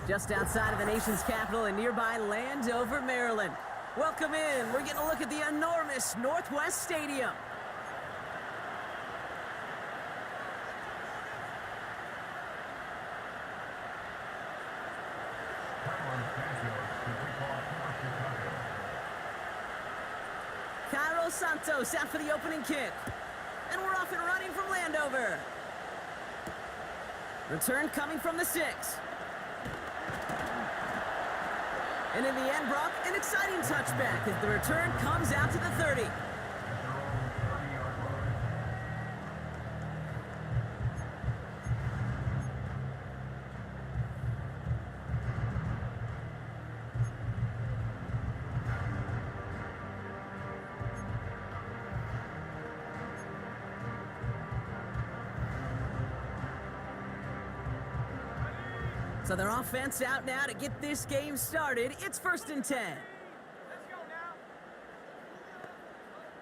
Just outside of the nation's capital in nearby Landover, Maryland. Welcome in. We're getting a look at the enormous Northwest Stadium. Cairo Santos out for the opening kick. And we're off and running from Landover. Return coming from the 6. And in the end, Brock, an exciting touchback as the return comes out to the 30. So their offense out now to get this game started. It's 1st and 10. Let's go now.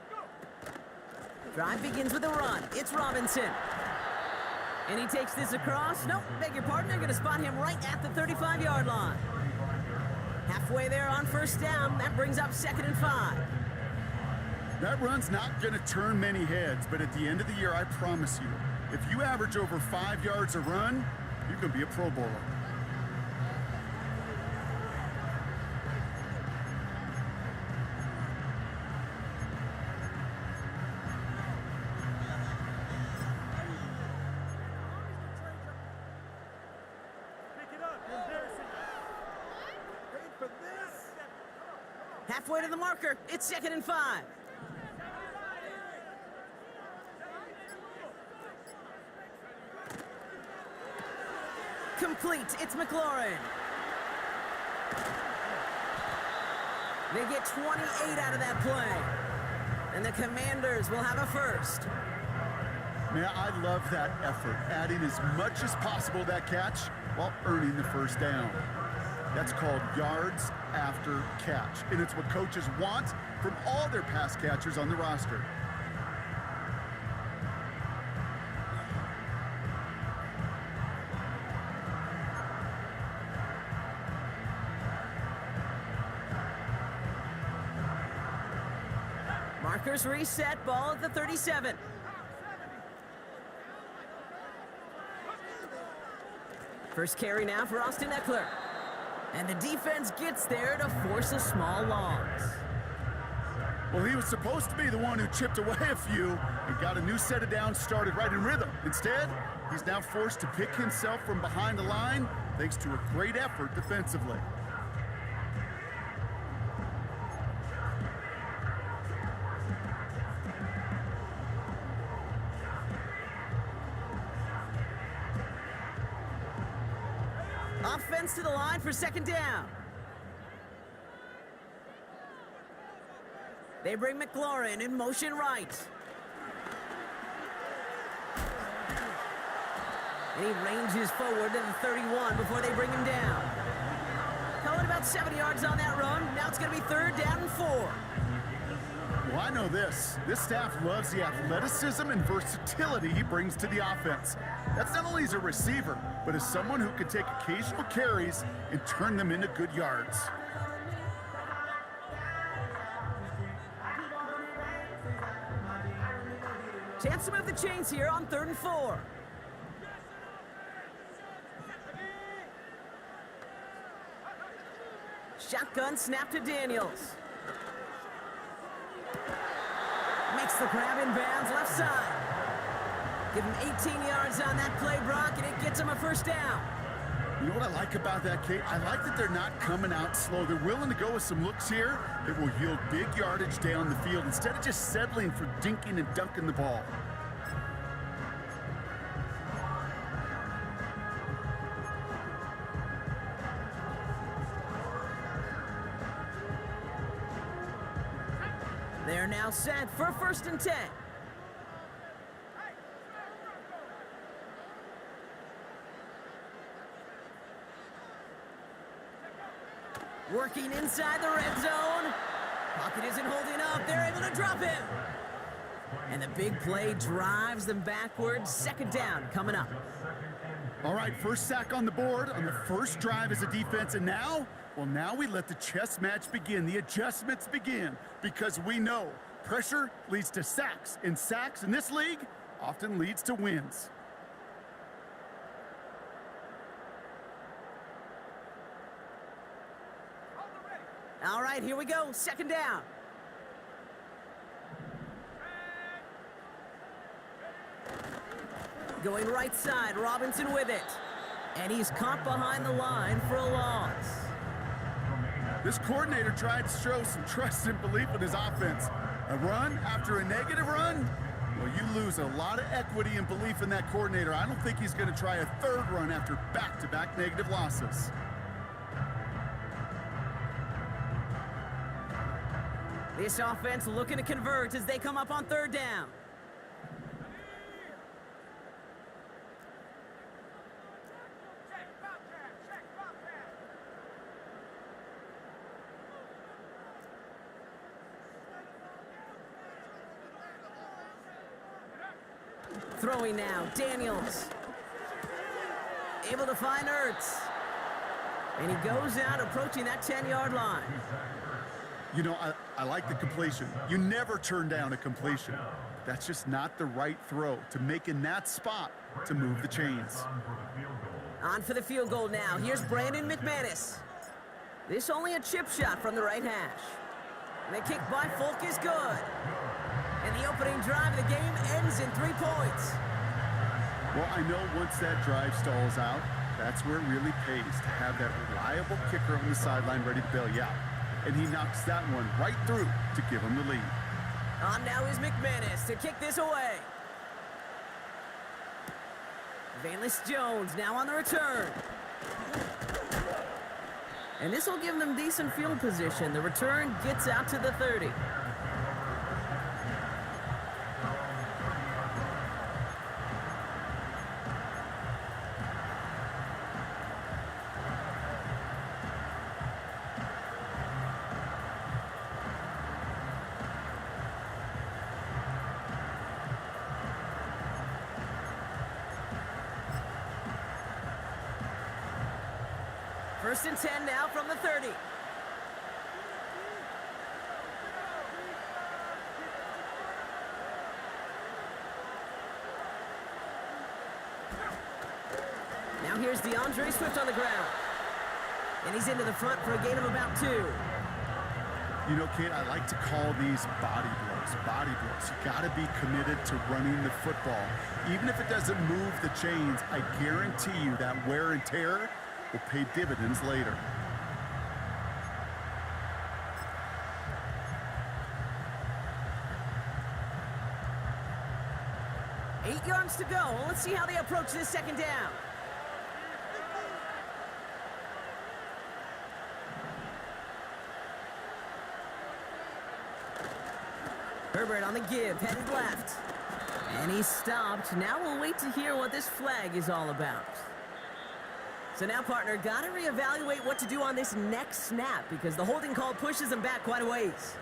Go. Drive begins with a run. It's Robinson. And he takes this across. Nope, beg your pardon. They're going to spot him right at the 35-yard line. Halfway there on 1st down. That brings up 2nd and 5. That run's not going to turn many heads, but at the end of the year, I promise you, if you average over 5 yards a run, you can be a Pro Bowler. Halfway to the marker. It's 2nd and 5. Complete. It's McLaurin. They get 28 out of that play. And the Commanders will have a first. Man, I love that effort, adding as much as possible to that catch while earning the 1st down. That's called yards after catch, and it's what coaches want from all their pass catchers on the roster. Markers reset, ball at the 37. First carry now for Austin Eckler. And the defense gets there to force a small loss. Well, he was supposed to be the one who chipped away a few and got a new set of downs started right in rhythm. Instead, he's now forced to pick himself from behind the line thanks to a great effort defensively. Offense to the line for 2nd down. They bring McLaurin in motion right. And he ranges forward to the 31 before they bring him down. Call it about 7 yards on that run. Now it's going to be 3rd down and 4. Well, I know this. This staff loves the athleticism and versatility he brings to the offense. That's not only as a receiver, but as someone who can take occasional carries and turn them into good yards. Chance to move the chains here on 3rd and 4. Shotgun snap to Daniels. Makes the grab in bounds left side. Give him 18 yards on that play, Brock, and it gets him a 1st down. You know what I like about that, Kate? I like that they're not coming out slow. They're willing to go with some looks here that will yield big yardage down the field instead of just settling for dinking and dunking the ball. They're now set for 1st and 10. Working inside the red zone. Pocket isn't holding up. They're able to drop him. And the big play drives them backwards. 2nd down coming up. All right, first sack on the board on the first drive as a defense, and now, well, now we let the chess match begin. The adjustments begin because we know pressure leads to sacks, and sacks in this league often leads to wins. All right, here we go. Second down. Going right side, Robinson with it. And he's caught behind the line for a loss. This coordinator tried to show some trust and belief in his offense. A run after a negative run? Well, you lose a lot of equity and belief in that coordinator. I don't think he's going to try a third run after back-to-back negative losses. This offense looking to convert as they come up on third down. Throwing now, Daniels. Able to find Ertz. And he goes out approaching that 10-yard line. You know, I like the completion. You never turn down a completion. That's just not the right throw to make in that spot to move the chains. On for the field goal now. Here's Brandon McManus. This only a chip shot from the right hash. And the kick by Folk is good. And the opening drive of the game ends in 3 points. Well, I know once that drive stalls out, that's where it really pays to have that reliable kicker on the sideline ready to bail you out. And he knocks that one right through to give him the lead. On now is McManus to kick this away. Valus Jones now on the return. And this will give them decent field position. The return gets out to the 30. First and 10 now from the 30. Now here's DeAndre Swift on the ground. And he's into the front for a gain of about 2. You know, Kate, I like to call these body blows. Body blows. You got to be committed to running the football. Even if it doesn't move the chains, I guarantee you that wear and tear will pay dividends later. Eight yards to go. Let's see how they approach this second down. Herbert on the give, headed left. And he's stopped. Now we'll wait to hear what this flag is all about. So now, partner, got to reevaluate what to do on this next snap because the holding call pushes them back quite a ways.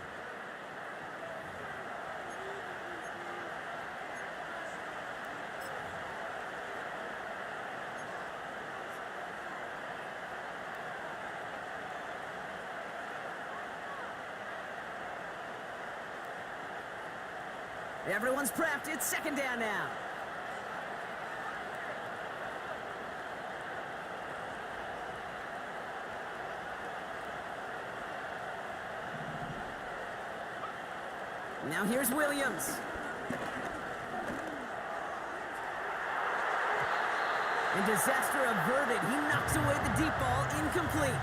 Everyone's prepped. It's second down now. Now here's Williams. And disaster averted. He knocks away the deep ball, incomplete.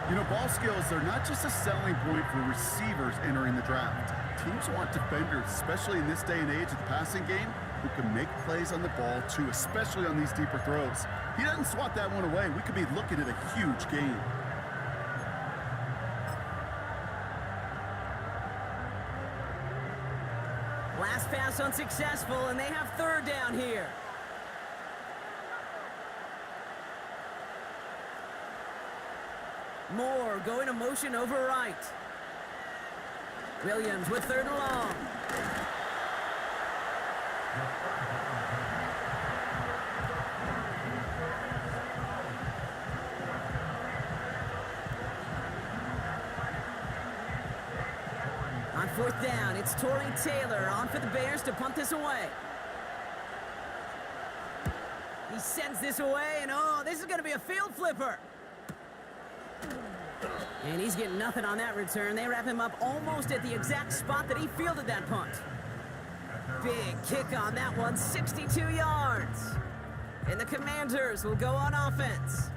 You know, ball skills are not just a selling point for receivers entering the draft. Teams want defenders, especially in this day and age of the passing game, who can make plays on the ball too, especially on these deeper throws. He doesn't swat that one away. We could be looking at a huge game. Last pass unsuccessful, and they have third down here. Moore going to motion over right. Williams with third and long. fourth down. It's Tory Taylor on for the Bears to punt this away. He sends this away, and oh, this is going to be a field flipper. And he's getting nothing on that return. They wrap him up almost at the exact spot that he fielded that punt. Big kick on that one, 62 yards. And the Commanders will go on offense.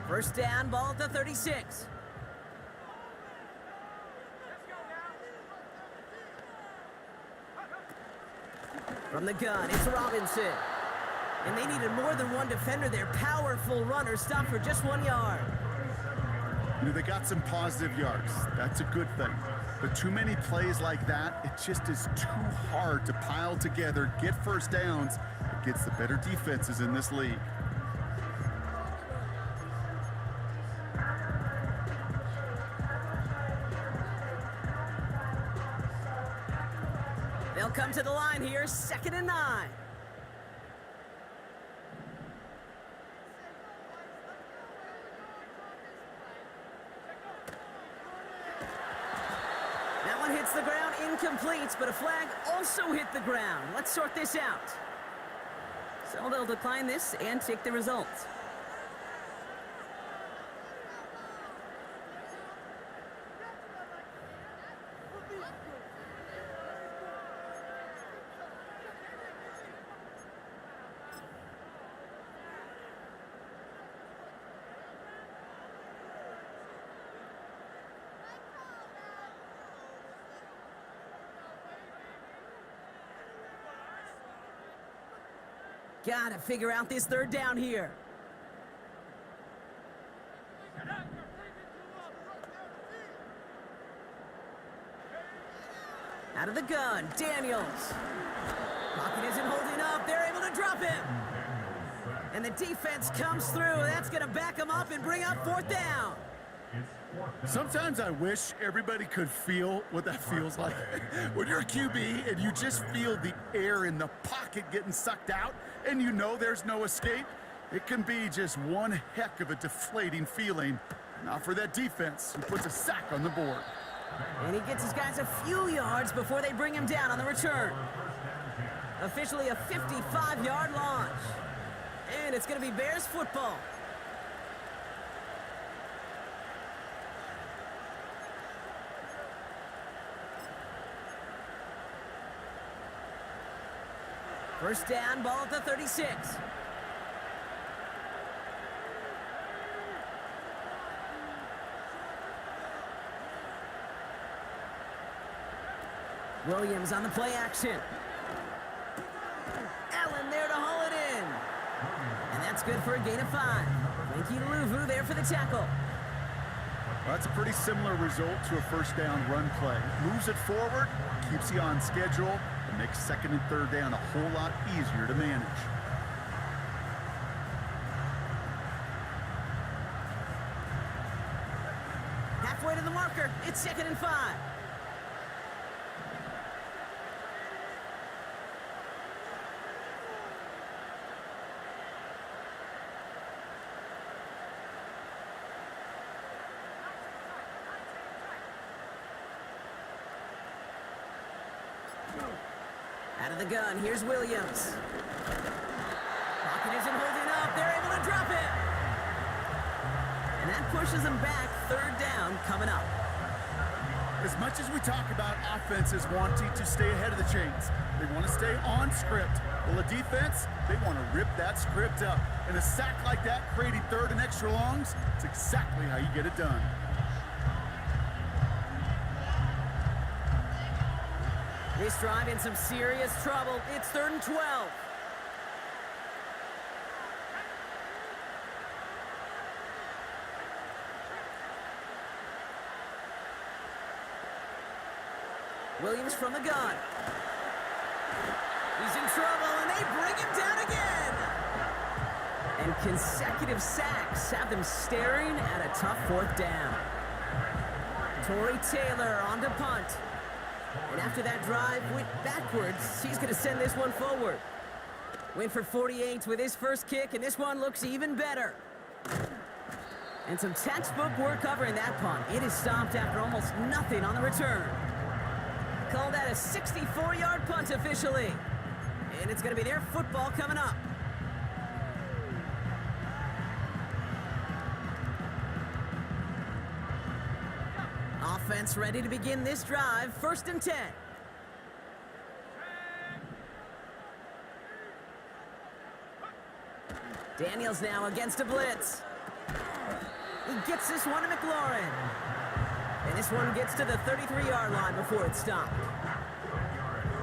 First down, ball at the 36. From the gun, it's Robinson. And they needed more than one defender. Their powerful runner stopped for just 1 yard. You know, they got some positive yards. That's a good thing. But too many plays like that, it just is too hard to pile together, get first downs against the better defenses in this league. They'll come to the line here, 2nd and 9. That one hits the ground, incomplete, but a flag also hit the ground. Let's sort this out. So they'll decline this and take the result. Gotta figure out this third down here. Out of the gun, Daniels. Pocket isn't holding up. They're able to drop him. And the defense comes through. That's gonna back him up and bring up 4th down. Sometimes I wish everybody could feel what that feels like. When you're a QB and you just feel the air in the pocket getting sucked out and you know there's no escape, it can be just one heck of a deflating feeling. Not for that defense who puts a sack on the board. And he gets his guys a few yards before they bring him down on the return. Officially a 55-yard launch. And it's going to be Bears football. First down, ball at the 36. Williams on the play action. Allen there to haul it in. And that's good for a gain of 5. Frankie Luvu there for the tackle. Well, that's a pretty similar result to a first down run play. Moves it forward, keeps you on schedule, and makes 2nd and 3rd down a whole lot easier to manage. Halfway to the marker, it's 2nd and 5. Out of the gun, here's Williams. Pocket isn't holding up, they're able to drop it. And that pushes them back, 3rd down coming up. As much as we talk about offenses wanting to stay ahead of the chains, they want to stay on script. Well, the defense, they want to rip that script up. And a sack like that, creating 3rd and extra longs, it's exactly how you get it done. This drive in some serious trouble. It's 3rd and 12. Williams from the gun. He's in trouble, and they bring him down again. And consecutive sacks have them staring at a tough 4th down. Tory Taylor on to punt. And after that drive went backwards, he's going to send this one forward. Went for 48 with his first kick, and this one looks even better. And some textbook work covering that punt. It is stopped after almost nothing on the return. Call that a 64-yard punt officially. And it's going to be their football coming up. Offense ready to begin this drive. 1st and 10. Daniels now against a blitz. He gets this one to McLaurin. And this one gets to the 33-yard line before it's stopped.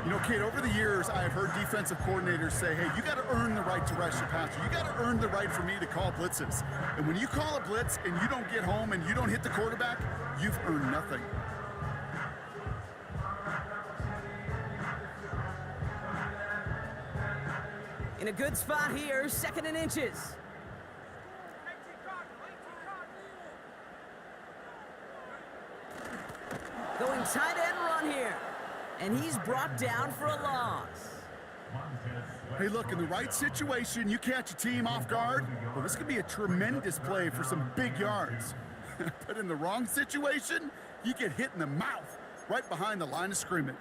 You know, Kate, over the years, I have heard defensive coordinators say, hey, you got to earn the right to rush your passer. You got to earn the right for me to call blitzes. And when you call a blitz and you don't get home and you don't hit the quarterback, you've earned nothing. In a good spot here, 2nd and inches. Going tight end run here. And he's brought down for a loss. Hey, look, in the right situation, you catch a team off guard. Well, this could be a tremendous play for some big yards. But in the wrong situation, you get hit in the mouth right behind the line of scrimmage.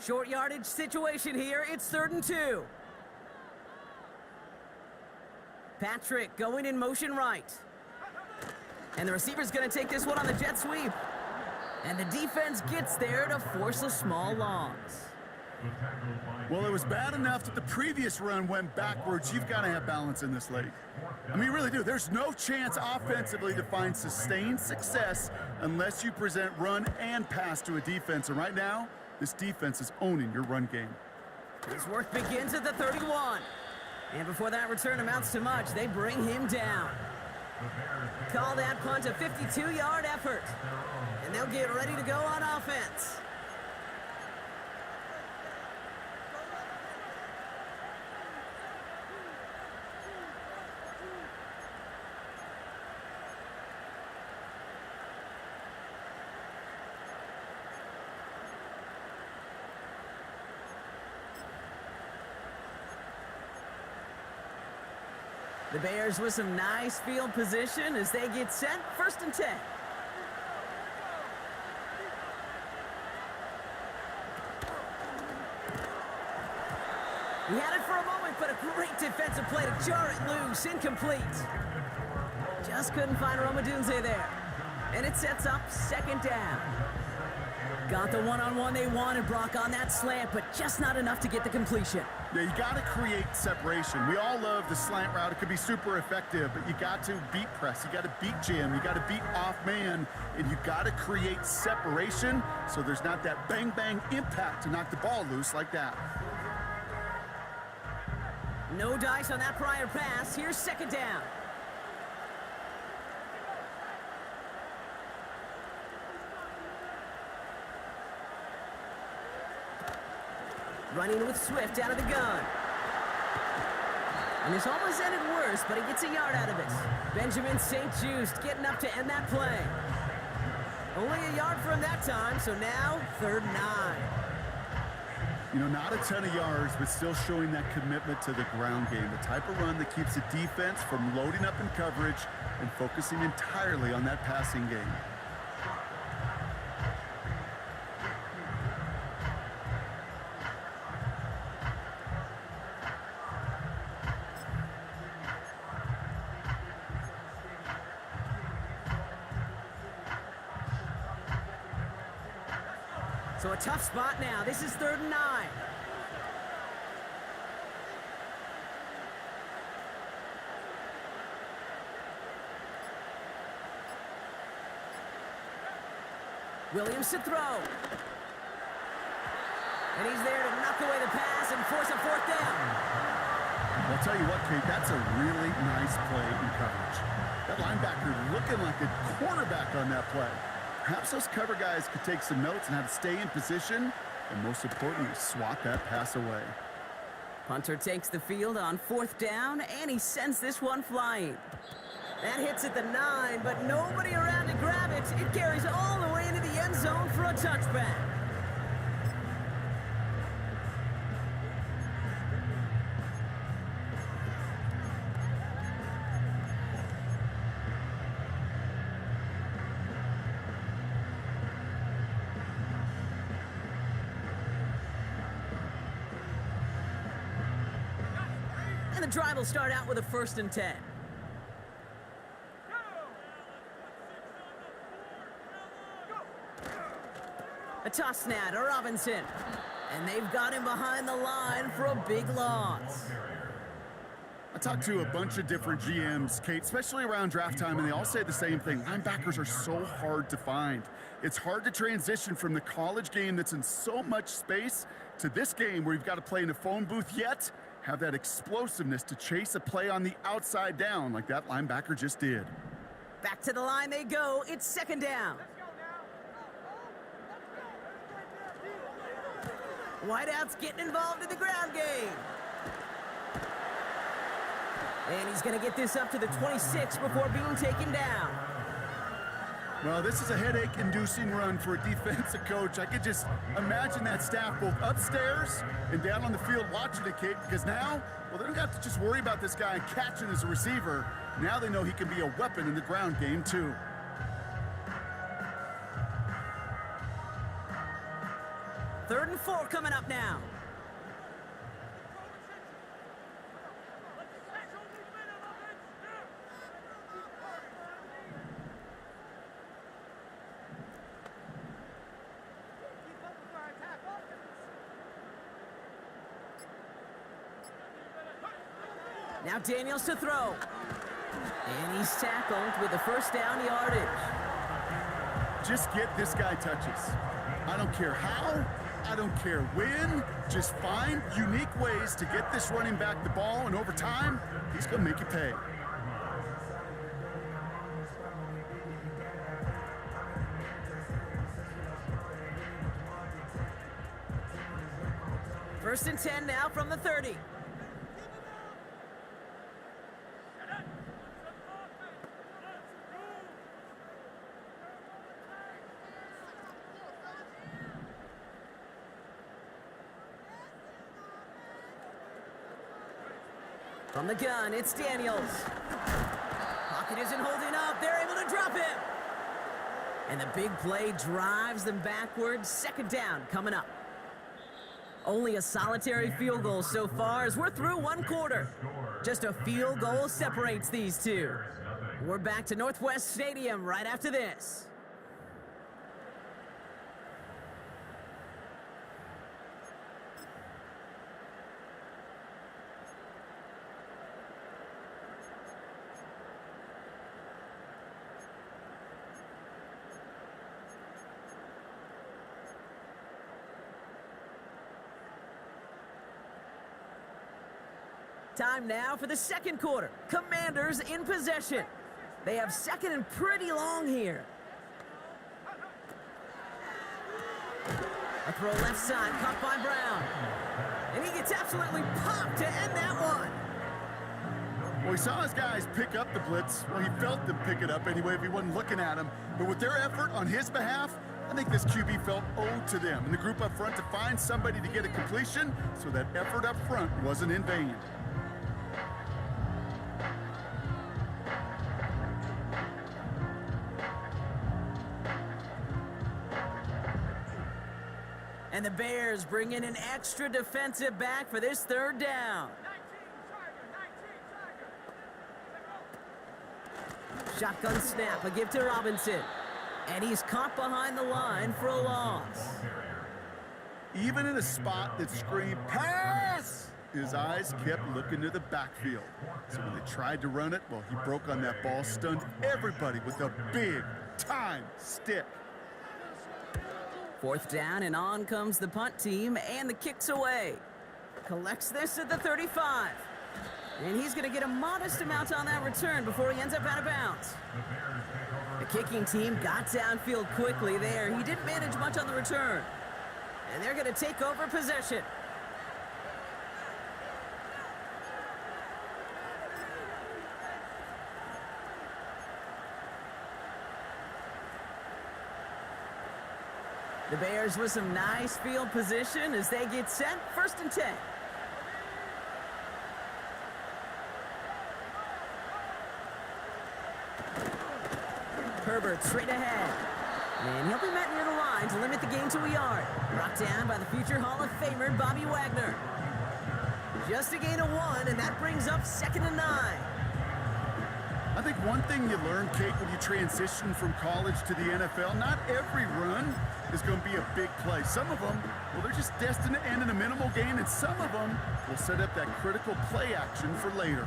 Short yardage situation here. It's 3rd and 2. Patrick going in motion right. And the receiver's going to take this one on the jet sweep. And the defense gets there to force a small loss. Well, it was bad enough that the previous run went backwards. You've got to have balance in this league. I mean, you really do. There's no chance offensively to find sustained success unless you present run and pass to a defense. And right now, this defense is owning your run game. His work begins at the 31. And before that return amounts to much, they bring him down. Call that punt a 52-yard effort. And they'll get ready to go on offense. The Bears with some nice field position as they get set. 1st and 10. He had it for a moment, but a great defensive play to jar it loose. Incomplete. Just couldn't find Romadunze there. And it sets up 2nd down. Got the one-on-one they wanted, Brock, on that slant, but just not enough to get the completion. Yeah, you got to create separation. We all love the slant route. It could be super effective, but you got to beat press. You got to beat jam. You got to beat off man, and you got to create separation so there's not that bang-bang impact to knock the ball loose like that. No dice on that prior pass. Here's 2nd down. Running with Swift out of the gun. And this almost ended worse, but he gets a yard out of it. Benjamin St-Juste getting up to end that play. Only a yard for him that time, so now 3rd and 9. You know, not a ton of yards, but still showing that commitment to the ground game. The type of run that keeps the defense from loading up in coverage and focusing entirely on that passing game. So a tough spot now. This is 3rd and 9. Williams to throw. And he's there to knock away the pass and force a 4th down. I'll tell you what, Kate, that's a really nice play in coverage. That linebacker looking like a cornerback on that play. Perhaps those cover guys could take some notes on how to stay in position and, most importantly, swat that pass away. Punter takes the field on 4th down, and he sends this one flying. That hits at the 9, but nobody around to grab it. It carries all the way into the end zone for a touchback. And the drive will start out with a 1st and 10. A toss snap to Robinson. And they've got him behind the line for a big loss. I talked to a bunch of different GMs, Kate, especially around draft time, and they all say the same thing. Linebackers are so hard to find. It's hard to transition from the college game that's in so much space to this game where you've got to play in a phone booth, yet have that explosiveness to chase a play on the outside down like that linebacker just did. Back to the line they go. It's 2nd down. Whiteout's getting involved in the ground game. And he's going to get this up to the 26 before being taken down. Well, this is a headache-inducing run for a defensive coach. I could just imagine that staff both upstairs and down on the field watching it, Kate, because now, well, they don't have to just worry about this guy catching as a receiver. Now they know he can be a weapon in the ground game, too. Third and 4 coming up now. Now Daniels to throw. And he's tackled with the 1st down yardage. Just get this guy touches. I don't care how, I don't care when, just find unique ways to get this running back the ball, and over time, he's going to make you pay. First and 10 now from the 30. From the gun, it's Daniels. Pocket isn't holding up. They're able to drop him. And the big play drives them backwards. 2nd down coming up. Only a solitary field goal so far as we're through 1 quarter. Just a field goal separates these two. We're back to Northwest Stadium right after this. Time now for the 2nd quarter. Commanders in possession. They have 2nd and pretty long here. A throw left side, caught by Brown. And he gets absolutely popped to end that one. Well, he saw his guys pick up the blitz. Well, he felt them pick it up anyway if he wasn't looking at him. But with their effort on his behalf, I think this QB felt owed to them and the group up front to find somebody to get a completion, so that effort up front wasn't in vain. And the Bears bring in an extra defensive back for this 3rd down. Shotgun snap, a give to Robinson. And he's caught behind the line for a loss. Even in a spot that screamed, pass, his eyes kept looking to the backfield. So when they tried to run it, well, he broke on that ball, stunned everybody with a big-time stick. 4th down, and on comes the punt team, and the kick's away. Collects this at the 35. And he's going to get a modest amount on that return before he ends up out of bounds. The kicking team got downfield quickly there. He didn't manage much on the return. And they're going to take over possession. The Bears with some nice field position as they get set. 1st and 10. Herbert straight ahead. And he'll be met near the line to limit the gain to a yard. Brought down by the future Hall of Famer, Bobby Wagner. Just a gain of 1, and that brings up 2nd and 9. I think one thing you learn, Kate, when you transition from college to the NFL, not every run is going to be a big play. Some of them, well, they're just destined to end in a minimal gain, and some of them will set up that critical play action for later.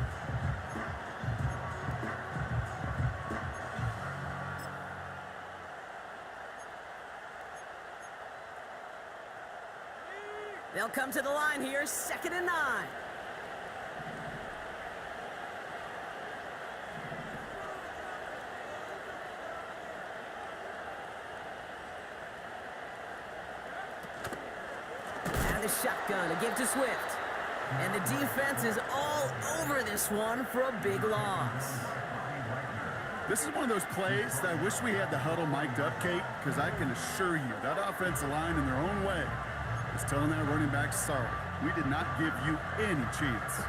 They'll come to the line here, 2nd and 9. And the shotgun to give to Swift. And the defense is all over this one for a big loss. This is one of those plays that I wish we had the huddle mic'd up, Kate, because I can assure you that offensive line in their own way is telling that running back, sorry, we did not give you any chance.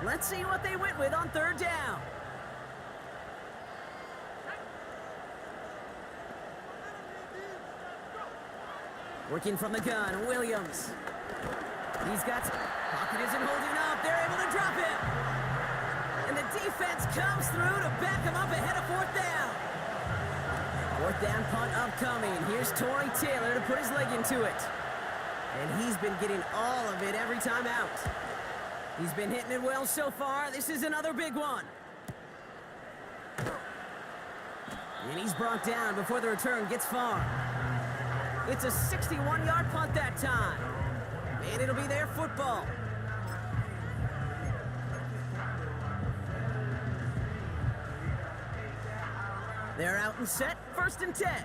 Let's see what they went with on 3rd down. Working from the gun, Williams. He's got... Pocket isn't holding up. They're able to drop him. And the defense comes through to back him up ahead of 4th down. 4th down punt upcoming. Here's Tory Taylor to put his leg into it. And he's been getting all of it every time out. He's been hitting it well so far. This is another big one. And he's brought down before the return gets far. It's a 61-yard punt that time. And it'll be their football. They're out and set, 1st and 10.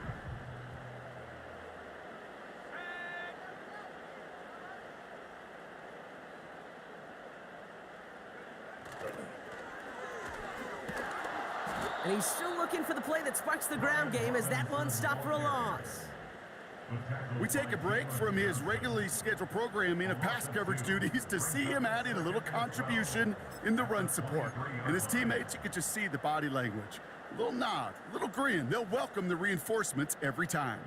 And he's still looking for the play that sparks the ground game as that one stopped for a loss. We take a break from his regularly scheduled programming of pass coverage duties to see him adding a little contribution in the run support. And his teammates, you could just see the body language. A little nod, a little grin. They'll welcome the reinforcements every time.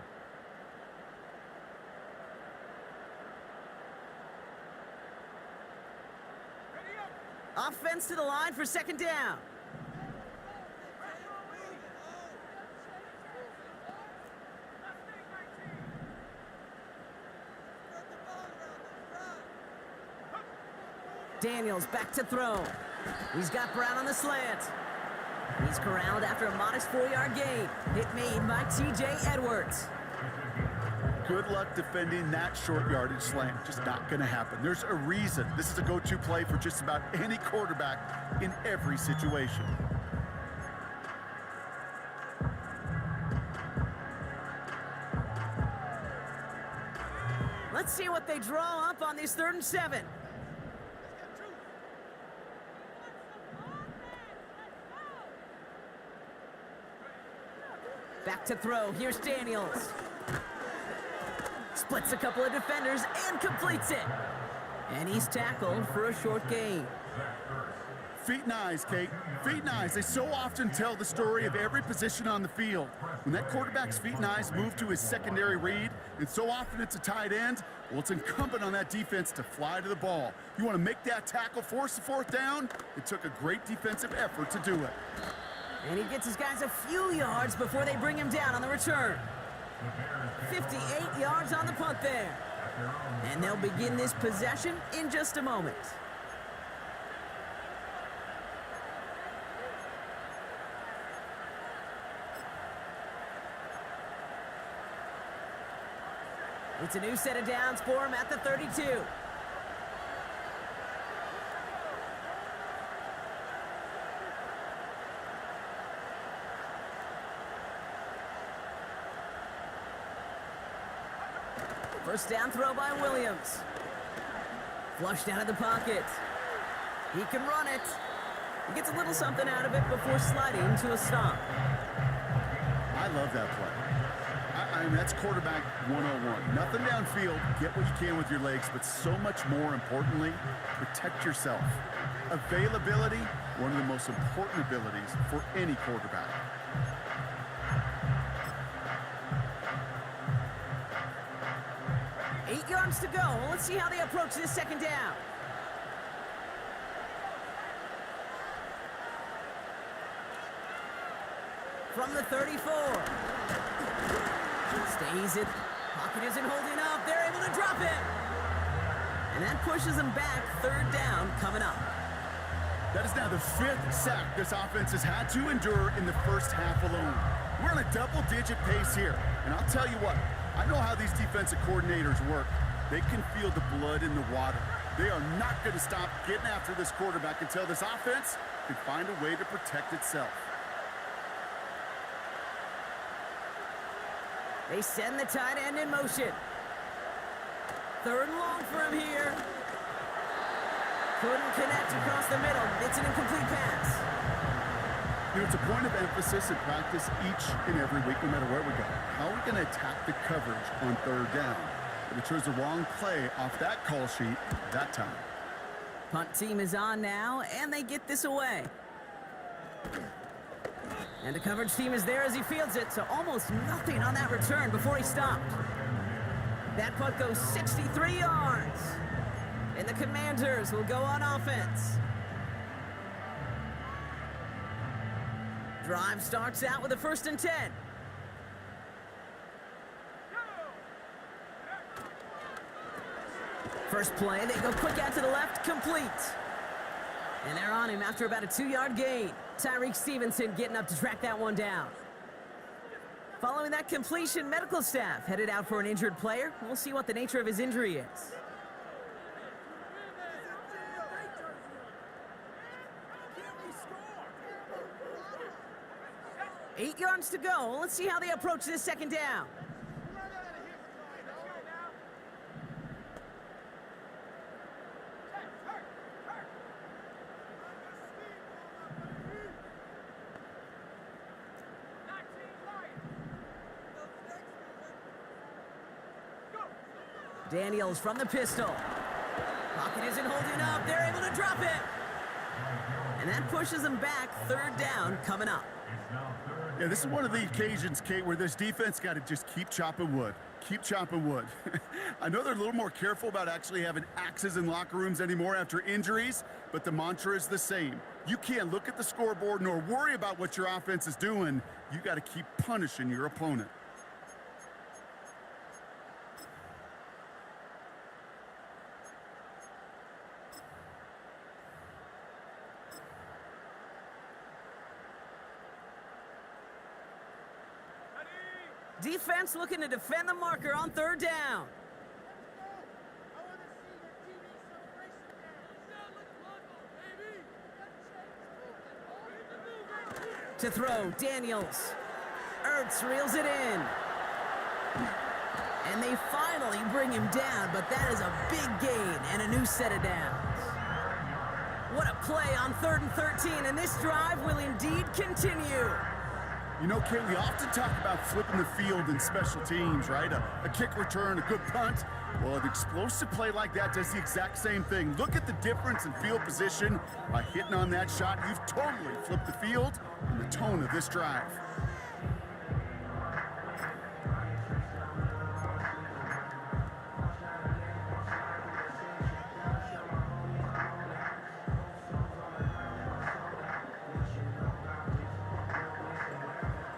Offense to the line for 2nd down. Daniels back to throw. He's got Brown on the slant. He's corralled after a modest 4-yard gain. Hit made by T.J. Edwards. Good luck defending that short yardage slant. Just not going to happen. There's a reason this is a go-to play for just about any quarterback in every situation. Let's see what they draw up on this 3rd and 7. Back to throw. Here's Daniels. Splits a couple of defenders and completes it. And he's tackled for a short gain. Feet and eyes, Kate. Feet and eyes. They so often tell the story of every position on the field. When that quarterback's feet and eyes move to his secondary read, and so often it's a tight end, well, it's incumbent on that defense to fly to the ball. You want to make that tackle, force the 4th down? It took a great defensive effort to do it. And he gets his guys a few yards before they bring him down on the return. 58 yards on the punt there. And they'll begin this possession in just a moment. It's a new set of downs for him at the 32. First down throw by Williams. Flushed out of the pocket. He can run it. He gets a little something out of it before sliding to a stop. I love that play. I mean, that's quarterback 101. Nothing downfield, get what you can with your legs, but so much more importantly, protect yourself. Availability, one of the most important abilities for any quarterback. Eight yards to go. Let's see how they approach this second down. From the 34. Stays it. Pocket isn't holding up. They're able to drop it. And that pushes them back. Third down coming up. That is now the 5th sack this offense has had to endure in the first half alone. We're on a double-digit pace here. And I'll tell you what, I know how these defensive coordinators work. They can feel the blood in the water. They are not going to stop getting after this quarterback until this offense can find a way to protect itself. They send the tight end in motion. Third and long for him here. Couldn't connect across the middle. It's an incomplete pass. You know, it's a point of emphasis in practice each and every week, no matter where we go. How are we going to attack the coverage on third down? But it chose the wrong play off that call sheet that time. Punt team is on now, and they get this away. And the coverage team is there as he fields it, so almost nothing on that return before he stopped. That punt goes 63 yards. And the Commanders will go on offense. Drive starts out with a 1st and 10. First play, they go quick out to the left, complete. And they're on him after about a 2-yard gain. Tyreek Stevenson getting up to track that one down. Following that completion, medical staff headed out for an injured player. We'll see what the nature of his injury is. Eight yards to go. Let's see how they approach this second down. Daniels from the pistol. Pocket isn't holding up. They're able to drop it. And that pushes them back. Third down coming up. Yeah, this is one of the occasions, Kate, where this defense got to just keep chopping wood. Keep chopping wood. I know they're a little more careful about actually having axes in locker rooms anymore after injuries, but the mantra is the same. You can't look at the scoreboard nor worry about what your offense is doing. You got to keep punishing your opponent. Defense looking to defend the marker on third down. To throw, Daniels. Ertz reels it in. And they finally bring him down, but that is a big gain and a new set of downs. What a play on 3rd and 13, and this drive will indeed continue. You know, Kate, we often talk about flipping the field in special teams, right? A kick return, a good punt. Well, an explosive play like that does the exact same thing. Look at the difference in field position by hitting on that shot. You've totally flipped the field and the tone of this drive.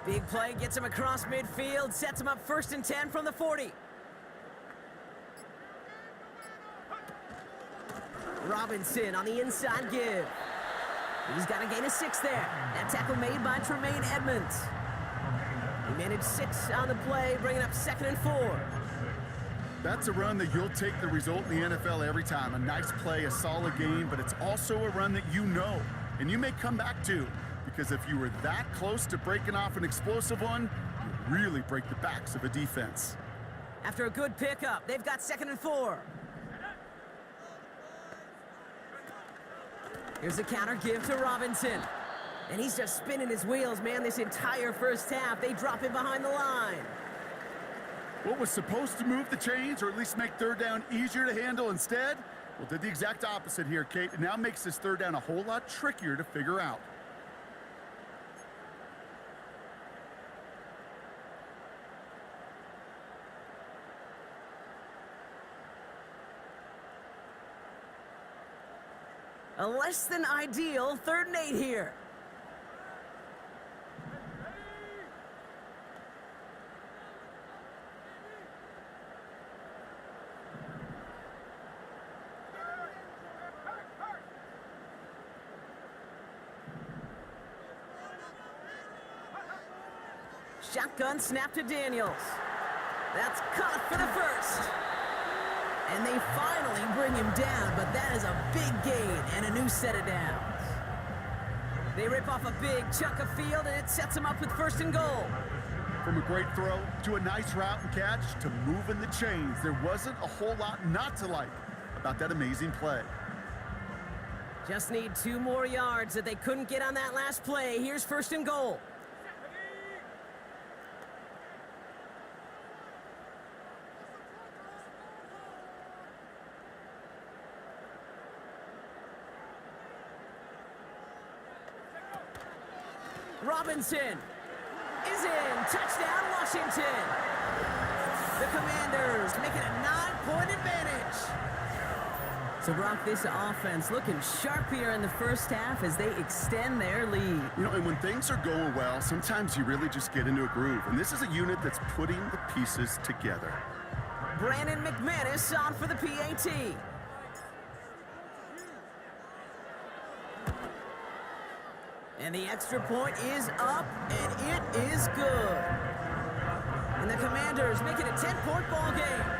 Big play gets him across midfield, sets him up 1st and 10 from the 40. Robinson on the inside give. He's got to gain a 6 there. That tackle made by Tremaine Edmonds. He managed 6 on the play, bringing up 2nd and 4. That's a run that you'll take the result in the NFL every time. A nice play, a solid game, but it's also a run that you know, and you may come back to. Because if you were that close to breaking off an explosive one, you really break the backs of a defense. After a good pickup, they've got 2nd and 4. Here's a counter give to Robinson. And he's just spinning his wheels, man, this entire first half. They drop him behind the line. What was supposed to move the chains, or at least make third down easier to handle instead, well, did the exact opposite here, Kate. It now makes this third down a whole lot trickier to figure out. A less than ideal 3rd and 8 here. Shotgun snap to Daniels. That's caught for the first. And they finally bring him down, but that is a big gain and a new set of downs. They rip off a big chunk of field, and it sets them up with 1st and goal. From a great throw to a nice route and catch to moving the chains, there wasn't a whole lot not to like about that amazing play. Just need 2 more yards that they couldn't get on that last play. Here's 1st and goal. Robinson is in. Touchdown, Washington. The Commanders make it a 9-point advantage. So, Brock, this offense looking sharp here in the first half as they extend their lead. You know, and when things are going well, sometimes you really just get into a groove. And this is a unit that's putting the pieces together. Brandon McManus on for the PAT. And the extra point is up, and it is good. And the Commanders make it a 10-point ball game.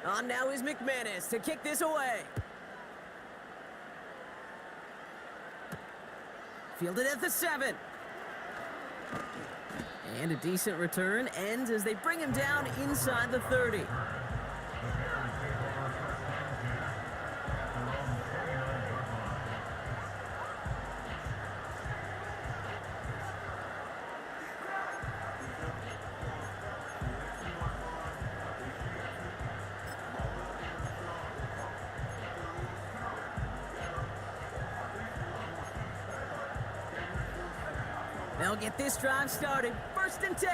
On now is McManus to kick this away. Fielded at the 7. And a decent return ends as they bring him down inside the 30. They'll get this drive started. 1st and 10.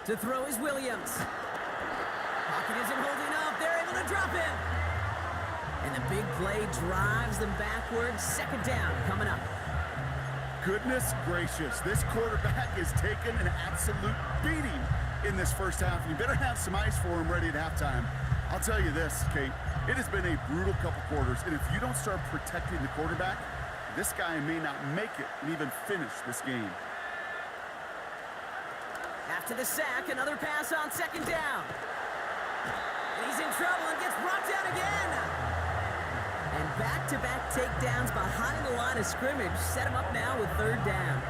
To throw is Williams. Pocket isn't holding up. They're able to drop him. And the big play drives them backwards. 2nd down coming up. Goodness gracious, this quarterback is taking an absolute beating in this first half. You better have some ice for him ready at halftime. I'll tell you this, Kate, it has been a brutal couple quarters, and if you don't start protecting the quarterback, this guy may not make it and even finish this game. After the sack, another pass on 2nd down. And he's in trouble and gets brought down again. And back-to-back takedowns behind the line of scrimmage set him up now with 3rd down.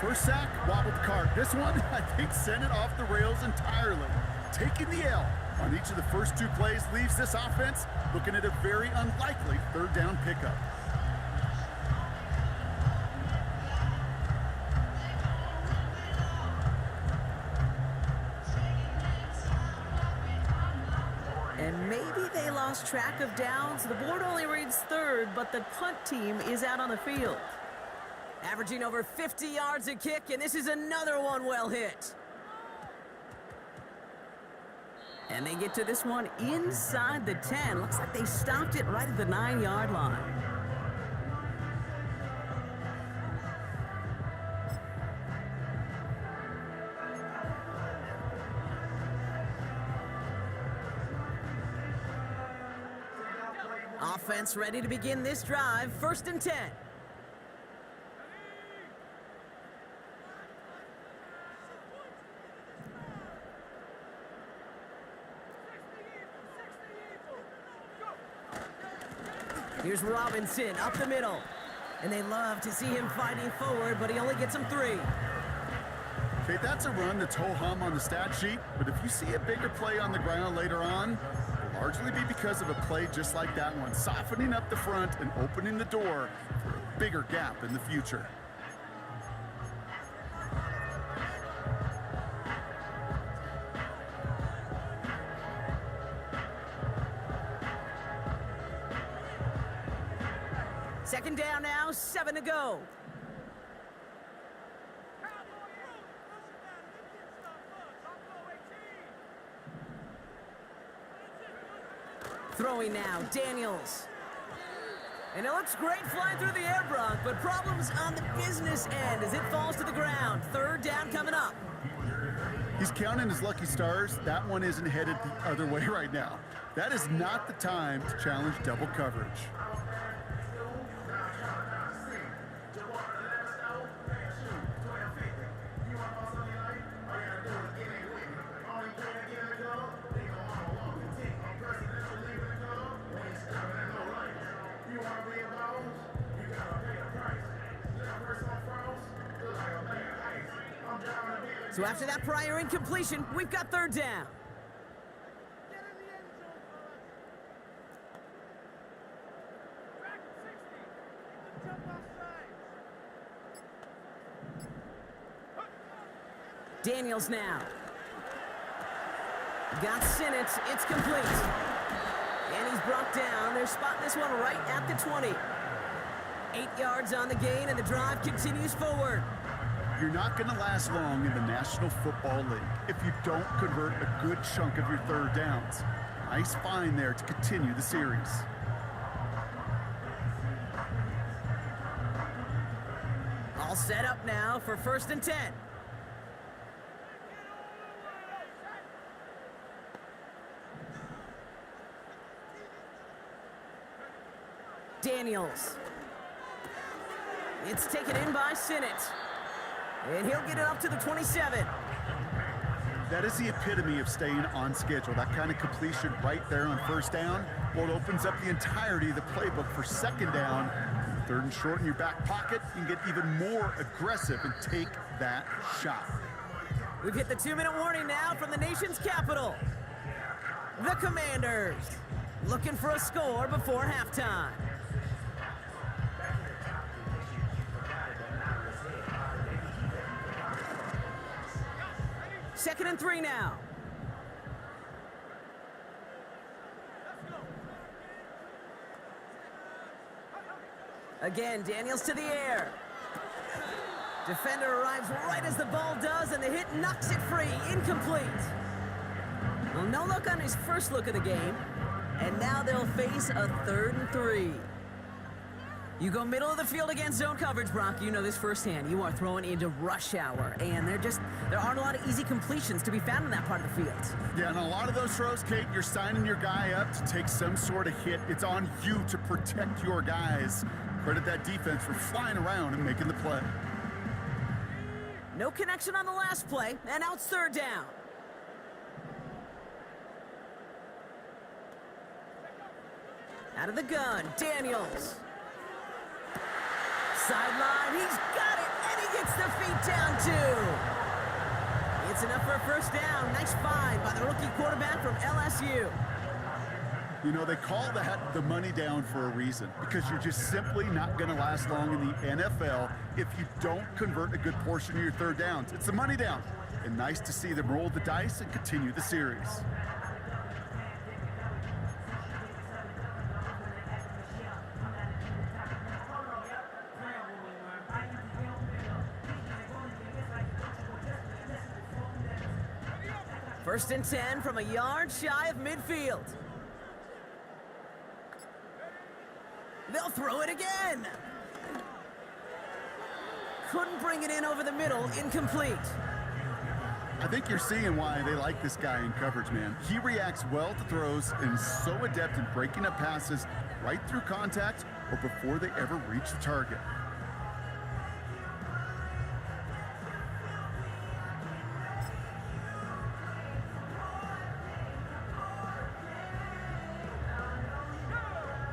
First sack, wobbled the cart. This one, I think, sent it off the rails entirely. Taking the L on each of the first 2 plays leaves this offense looking at a very unlikely 3rd down pickup. And maybe they lost track of downs. The board only reads 3rd, but the punt team is out on the field. Averaging over 50 yards a kick, and this is another one well hit. And they get to this one inside the 10. Looks like they stopped it right at the 9-yard line. Offense ready to begin this drive. 1st and 10. Here's Robinson up the middle. And they love to see him fighting forward, but he only gets him 3. Okay, that's a run that's ho-hum on the stat sheet, but if you see a bigger play on the ground later on, it'll largely be because of a play just like that one, softening up the front and opening the door for a bigger gap in the future. Second down now, 7 to go. Throwing now, Daniels. And it looks great flying through the air, Brock, but problems on the business end as it falls to the ground. 3rd down coming up. He's counting his lucky stars. That one isn't headed the other way right now. That is not the time to challenge double coverage. So after that prior incompletion, we've got 3rd down. Daniels now. Got Sinnott. It's complete. And he's brought down. They're spotting this one right at the 20. 8 yards on the gain, and the drive continues forward. You're not going to last long in the National Football League if you don't convert a good chunk of your 3rd downs. Nice find there to continue the series. All set up now for 1st and 10. Daniels. It's taken in by Sinnott. And he'll get it up to the 27. That is the epitome of staying on schedule. That kind of completion right there on 1st down. Well, it opens up the entirety of the playbook for 2nd down. 3rd and short in your back pocket. You can get even more aggressive and take that shot. We've hit the 2-minute warning now from the nation's capital. The Commanders looking for a score before halftime. 2nd and 3 now. Again, Daniels to the air. Defender arrives right as the ball does, and the hit knocks it free. Incomplete. Well, no look on his first look of the game, and now they'll face a 3rd and 3. You go middle of the field against zone coverage, Brock. You know this firsthand. You are throwing into rush hour, and there aren't a lot of easy completions to be found in that part of the field. Yeah, and a lot of those throws, Kate, you're signing your guy up to take some sort of hit. It's on you to protect your guys. Credit that defense for flying around and making the play. No connection on the last play, and now it's 3rd down. Out of the gun, Daniels. Sideline, he's got it, and he gets the feet down too. It's enough for a 1st down. Nice find by the rookie quarterback from LSU. You know, they call that the money down for a reason, because you're just simply not going to last long in the NFL if you don't convert a good portion of your 3rd downs. It's the money down, and nice to see them roll the dice and continue the series. First and 10 from a yard shy of midfield. They'll throw it again. Couldn't bring it in over the middle. Incomplete. I think you're seeing why they like this guy in coverage, man. He reacts well to throws and is so adept in breaking up passes right through contact or before they ever reach the target.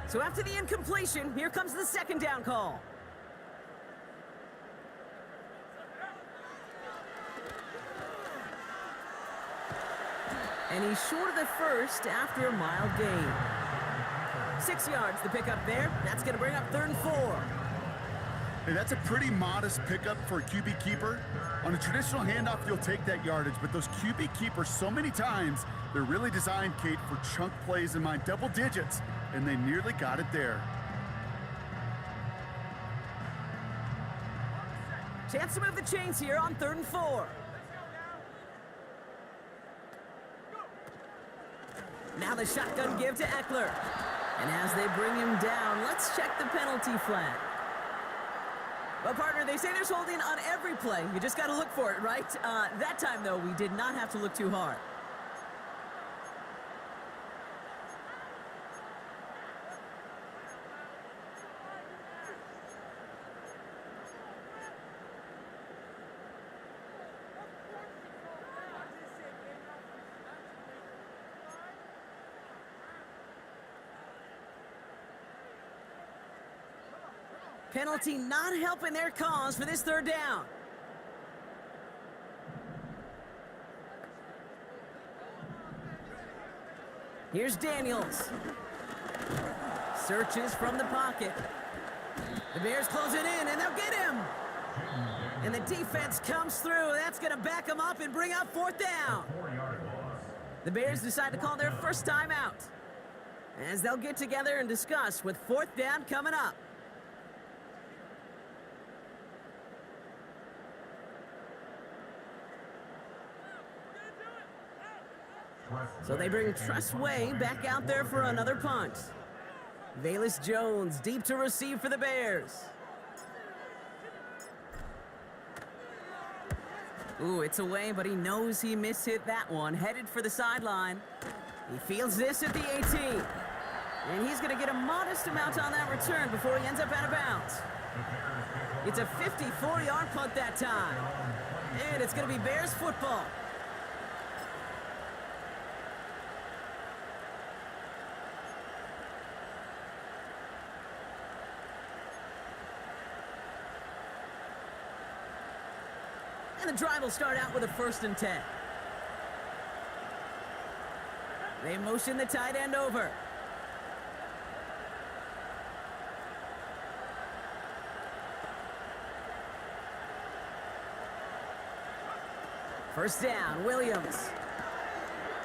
So after the incompletion, here comes the second down call. And he's short of the first after a mild gain. 6 yards the pickup there. That's going to bring up 3rd and 4. Hey, that's a pretty modest pickup for a QB keeper. On a traditional handoff, you'll take that yardage, but those QB keepers, so many times, they're really designed, Kate, for chunk plays in my double digits, and they nearly got it there. Chance to move the chains here on 3rd and 4. Now the shotgun give to Eckler. And as they bring him down, let's check the penalty flag. Well, partner, they say there's holding on every play. You just got to look for it, right? That time, though, we did not have to look too hard. Penalty not helping their cause for this 3rd down. Here's Daniels. Searches from the pocket. The Bears close it in, and they'll get him. And the defense comes through. That's going to back them up and bring up 4th down. The Bears decide to call their first timeout, as they'll get together and discuss with 4th down coming up. So they bring Tress Way back out there for another punt. Velus Jones deep to receive for the Bears. Ooh, it's away, but he knows he mishit that one. Headed for the sideline. He fields this at the 18. And he's going to get a modest amount on that return before he ends up out of bounds. It's a 54-yard punt that time. And it's going to be Bears football. And the drive will start out with a 1st and 10. They motion the tight end over. First down, Williams.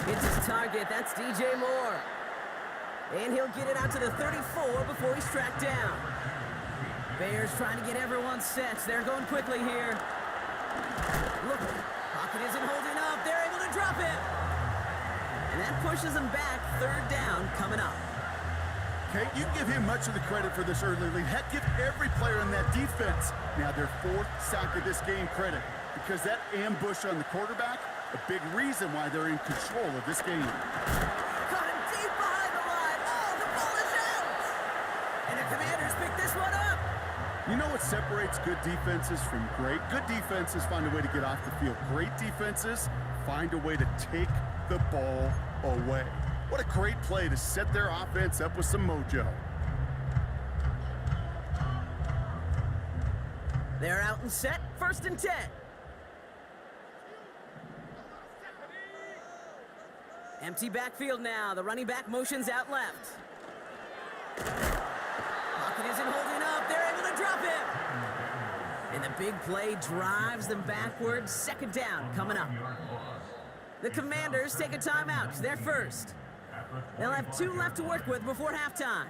Hits his target, that's DJ Moore. And he'll get it out to the 34 before he's tracked down. Bears trying to get everyone set. They're going quickly here. Look, pocket isn't holding up. They're able to drop it. And that pushes them back. 3rd down coming up. Okay, you can give him much of the credit for this early lead. Heck, give every player in that defense now their 4th sack of this game credit, because that ambush on the quarterback, a big reason why they're in control of this game. Caught him deep behind the line. Oh, the ball is out. And the Commanders pick this one up. You know what separates good defenses from great? Good defenses find a way to get off the field. Great defenses find a way to take the ball away. What a great play to set their offense up with some mojo. They're out and set. 1st and 10. Empty backfield now. The running back motions out left. Pocket isn't holding up. They're able to drop it. And the big play drives them backwards. 2nd down coming up. The Commanders take a timeout. They're first. They'll have 2 left to work with before halftime.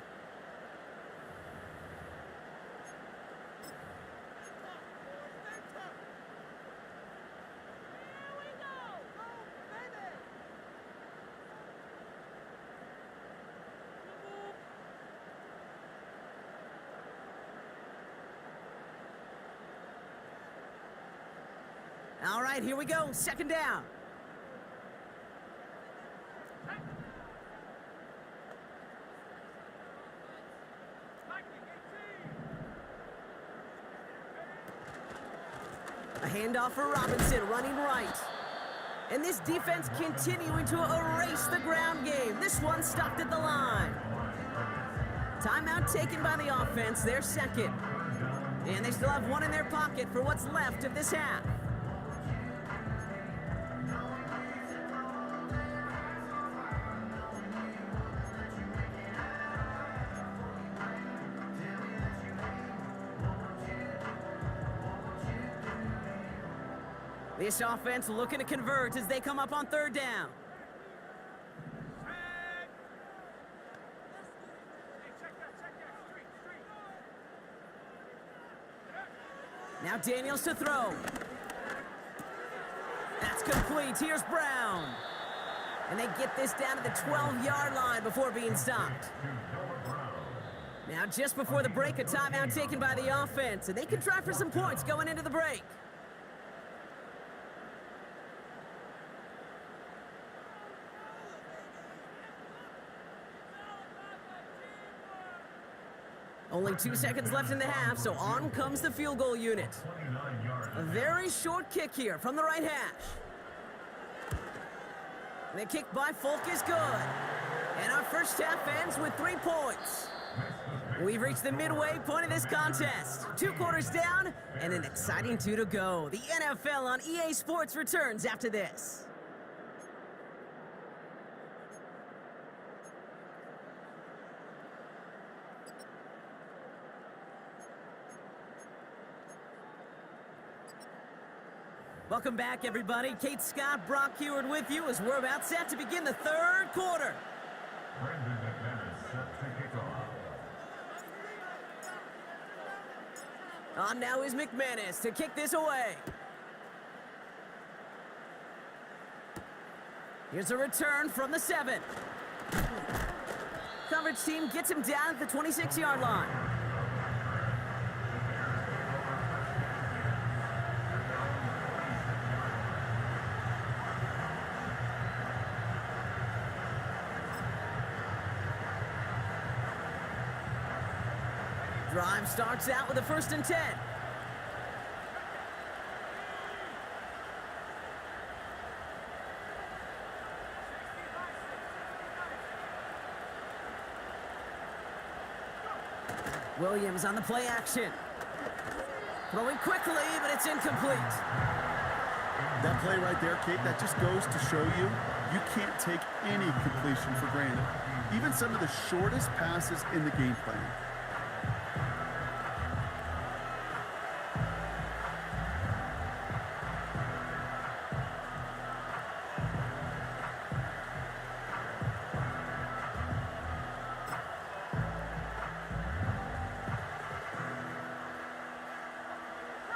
All right, here we go. 2nd down. handoff for Robinson, running right. And this defense continuing to erase the ground game. This one stopped at the line. Timeout taken by the offense, their second. And they still have one in their pocket for what's left of this half. This offense looking to convert as they come up on third down. Now Daniels to throw. That's complete. Here's Brown. And they get this down to the 12-yard line before being stopped. Now just before the break, a timeout taken by the offense, and they can try for some points going into the break. Only 2 seconds left in the half, so on comes the field goal unit. A very short kick here from the right hash. The kick by Folk is good. And our first half ends with 3 points. We've reached the midway point of this contest. 2 quarters down and an exciting 2 to go. The NFL on EA Sports returns after this. Welcome back, everybody. Kate Scott, Brock Heward with you as we're about set to begin the third quarter. Brandon McManus set to kick off. On now is McManus to kick this away. Here's a return from the 7. Coverage team gets him down at the 26-yard line. Drive starts out with a 1st and 10. Williams on the play action. Throwing quickly, but it's incomplete. That play right there, Kate, that just goes to show you, you can't take any completion for granted. Even some of the shortest passes in the game plan.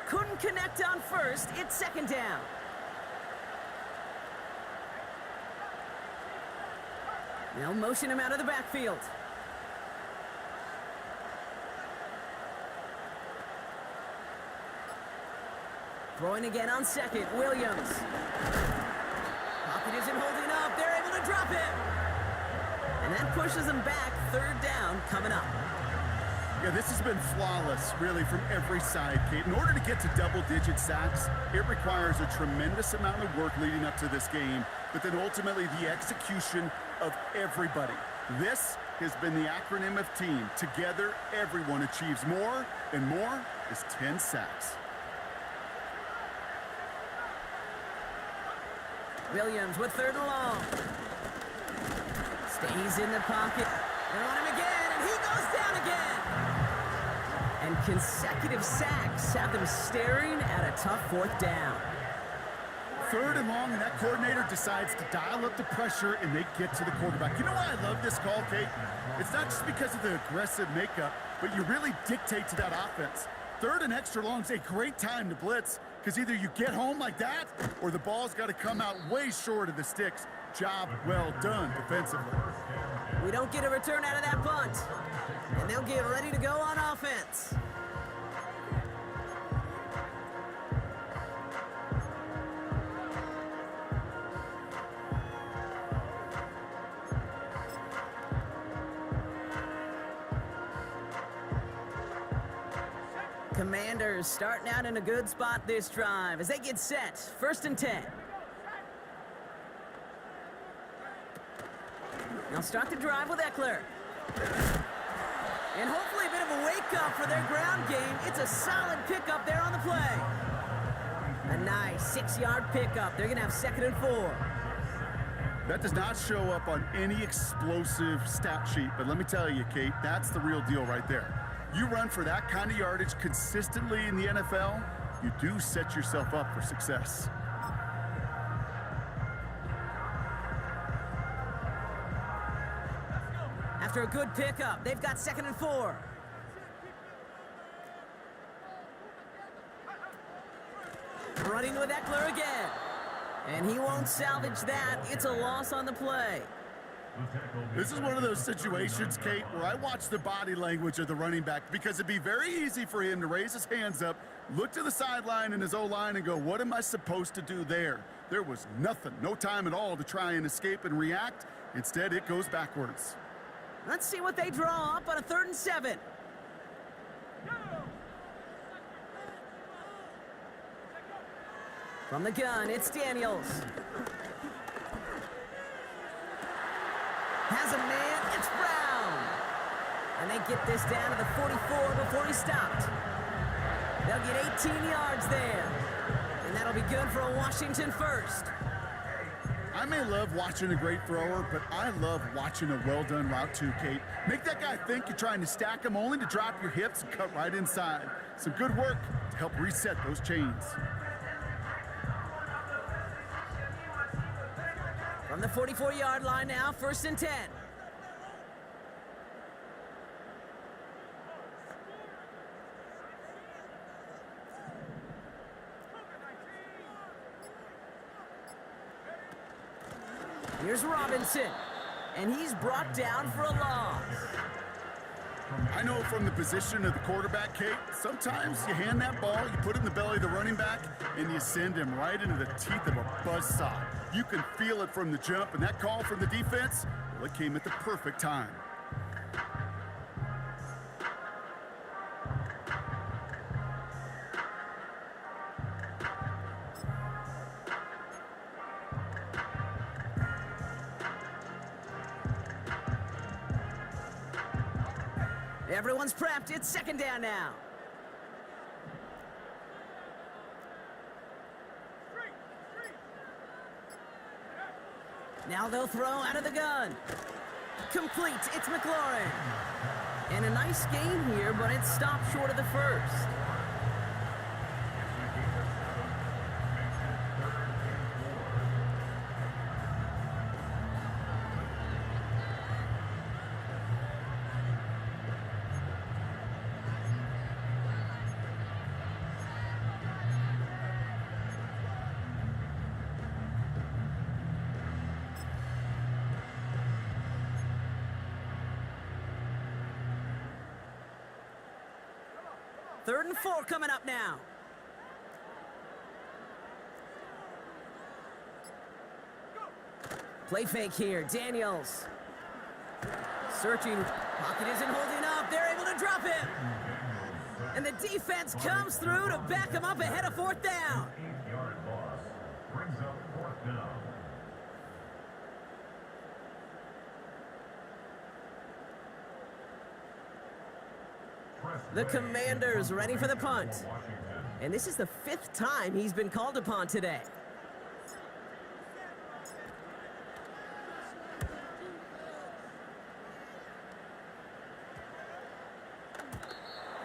Couldn't connect on first. It's 2nd down. They'll motion him out of the backfield. Throwing again on 2nd. Williams. Pocket isn't holding up. They're able to drop him. And that pushes them back. 3rd down coming up. Yeah, this has been flawless, really, from every side, Kate. In order to get to double-digit sacks, it requires a tremendous amount of work leading up to this game, but then ultimately the execution of everybody. This has been the acronym of team. Together, everyone achieves more, and more is 10 sacks. Williams with 3rd and long. Stays in the pocket. They're on him again, and he goes down again. And consecutive sacks have them staring at a tough 4th down. 3rd and long, and that coordinator decides to dial up the pressure, and they get to the quarterback. You know why I love this call, Kate? It's not just because of the aggressive makeup, but you really dictate to that offense. 3rd and extra long is a great time to blitz, because either you get home like that, or the ball's got to come out way short of the sticks. Job well done defensively. We don't get a return out of that punt. And they'll get ready to go on offense. Commanders starting out in a good spot this drive as they get set. 1st and 10. They'll start the drive with Eckler. And hopefully a bit of a wake-up for their ground game. It's a solid pickup there on the play. A nice 6-yard pickup. They're going to have 2nd and 4. That does not show up on any explosive stat sheet, but let me tell you, Kate, that's the real deal right there. You run for that kind of yardage consistently in the NFL, you do set yourself up for success. After a good pickup, they've got 2nd and 4. Running with Eckler again. And he won't salvage that. It's a loss on the play. This is one of those situations, Kate, where I watch the body language of the running back because it'd be very easy for him to raise his hands up, look to the sideline in his O-line and go, what am I supposed to do there? There was nothing, no time at all to try and escape and react. Instead, it goes backwards. Let's see what they draw up on a 3rd and 7. From the gun, it's Daniels. Has a man, it's Brown. And they get this down to the 44 before he stopped. They'll get 18 yards there. And that'll be good for a Washington 1st. I may love watching a great thrower, but I love watching a well-done route too, Kate. Make that guy think you're trying to stack him only to drop your hips and cut right inside. Some good work to help reset those chains. From the 44-yard line now, 1st and 10. Here's Robinson, and he's brought down for a loss. I know from the position of the quarterback, Kate, sometimes you hand that ball, you put it in the belly of the running back, and you send him right into the teeth of a buzzsaw. You can feel it from the jump, and that call from the defense, well, it came at the perfect time. Everyone's prepped. It's 2nd down now. Now they'll throw out of the gun. Complete. It's McLaurin. And a nice gain here, but it stopped short of the 1st. Third and 4 coming up now. Play fake here, Daniels. Searching, pocket isn't holding up, they're able to drop him. And the defense comes through to back him up ahead of 4th down. 8-yard loss brings up 4th down. The Commanders ready for the punt. And this is the 5th time he's been called upon today.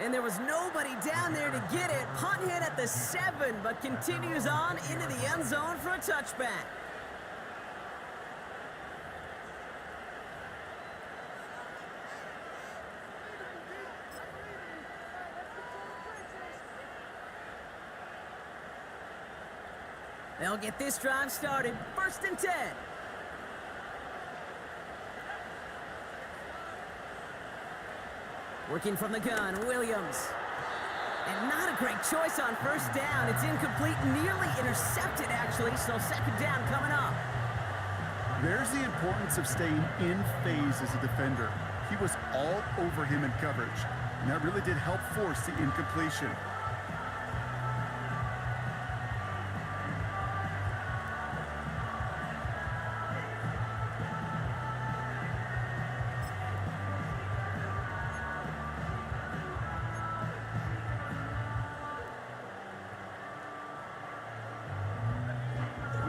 And there was nobody down there to get it. Punt hit at the 7, but continues on into the end zone for a touchback. They'll get this drive started. 1st and 10. Working from the gun, Williams. And not a great choice on 1st down. It's incomplete, nearly intercepted, actually, so 2nd down coming up. There's the importance of staying in phase as a defender. He was all over him in coverage. And that really did help force the incompletion.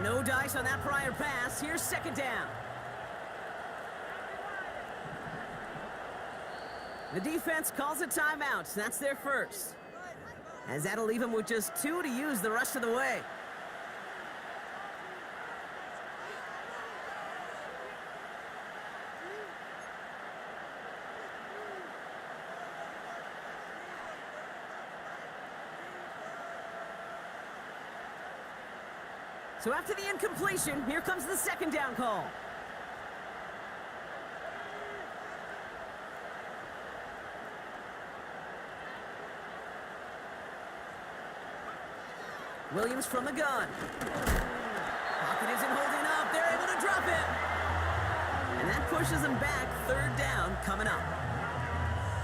No dice on that prior pass. Here's second down. The defense calls a timeout. That's their first. As that'll leave them with just 2 to use the rest of the way. So after the incompletion, here comes the second down call. Williams from the gun. Pocket isn't holding up. They're able to drop it. And that pushes them back. Third down coming up.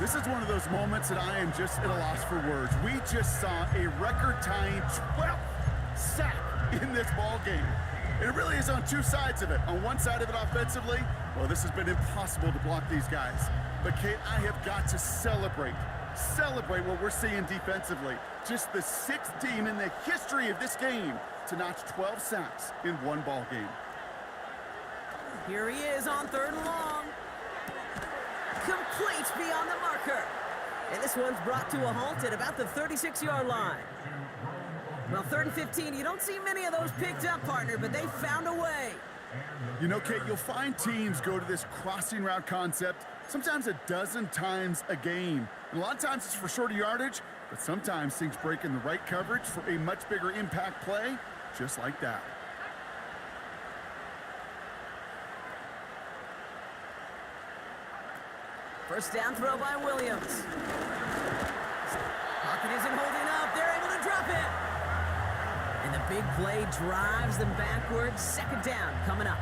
This is one of those moments that I am just at a loss for words. We just saw a record-tying 12th sack in this ball game. It really is on two sides of it. On one side of it offensively, well, this has been impossible to block these guys. But Kate, I have got to celebrate what we're seeing defensively. Just the 6th team in the history of this game to notch 12 sacks in one ball game. Here he is on third and long. Complete beyond the marker. And this one's brought to a halt at about the 36-yard line. Well, 3rd and 15, you don't see many of those picked up, partner, but they found a way. You know, Kate, you'll find teams go to this crossing route concept sometimes a dozen times a game. And a lot of times it's for shorter yardage, but sometimes things break in the right coverage for a much bigger impact play, just like that. First down throw by Williams. Pocket isn't holding up. They're able to drop it. And the big play drives them backwards. Second down coming up.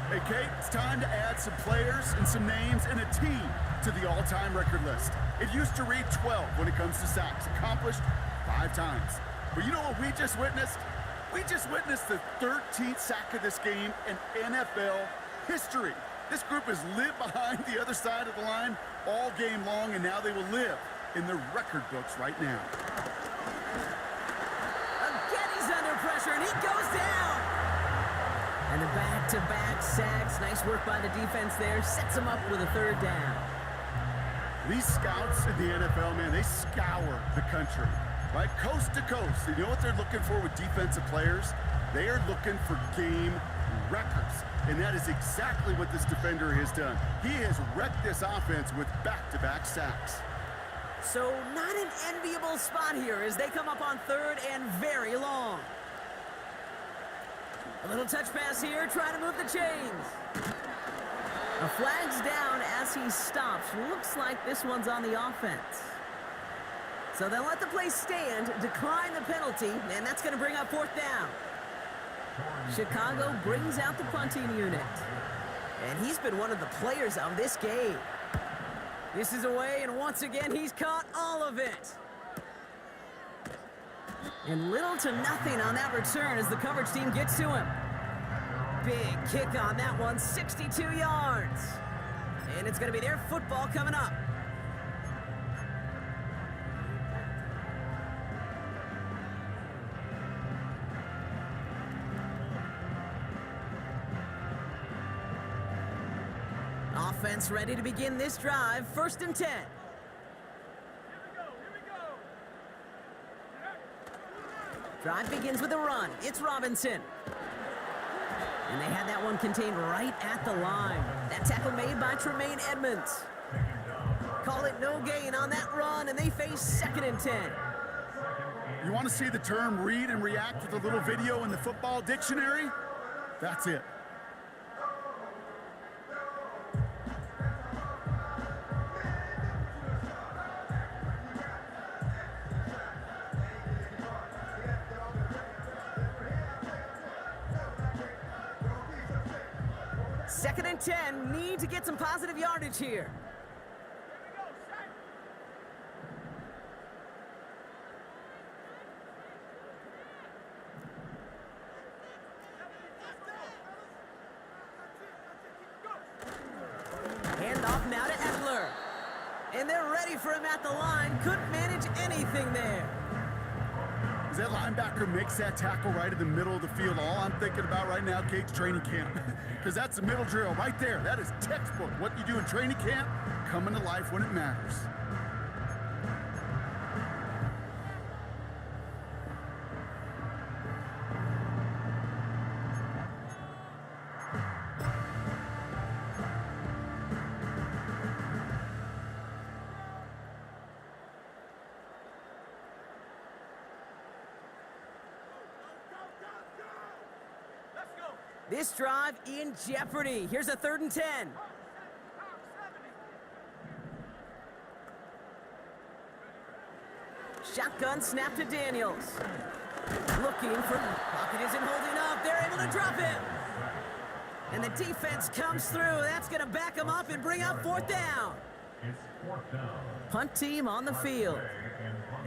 Hey, Kate, it's time to add some players and some names and a team to the all-time record list. It used to read 12 when it comes to sacks, accomplished 5 times. But you know what we just witnessed? We just witnessed the 13th sack of this game in NFL history. This group has lived behind the other side of the line all game long, and now they will live in the record books right now. Again, he's under pressure, and he goes down. And the back-to-back sacks. Nice work by the defense there. Sets him up with a third down. These scouts in the NFL, man, they scour the country, right? Coast to coast. You know what they're looking for with defensive players? They are looking for game records. And that is exactly what this defender has done. He has wrecked this offense with back-to-back sacks. So not an enviable spot here as they come up on third and very long. A little touch pass here, trying to move the chains. A flag's down as he stops. Looks like this one's on the offense. So they'll let the play stand, decline the penalty, and that's going to bring up fourth down. Chicago brings out the punting unit. And he's been one of the players of this game. This is away, and once again, he's caught all of it. And little to nothing on that return as the coverage team gets to him. Big kick on that one, 62 yards. And it's going to be their football coming up. Offense ready to begin this drive. 1st and 10. Here we go. Drive begins with a run. It's Robinson. And they had that one contained right at the line. That tackle made by Tremaine Edmonds. Call it no gain on that run, and they face 2nd and 10. You want to see the term read and react with a little video in the football dictionary? That's it. Second and 10, need to get some positive yardage here. Ready for him at the line. Couldn't manage anything there. As that linebacker makes that tackle right in the middle of the field, all I'm thinking about right now, Kate's training camp. Because that's the middle drill right there. That is textbook. What you do in training camp, coming to life when it matters. Let's go. This drive in jeopardy. Here's a 3rd and 10. Shotgun snap to Daniels. Looking for... Pocket isn't holding up. They're able to drop it. And the defense comes through. That's going to back them up and bring up 4th down. It's 4th down. Punt team on the field.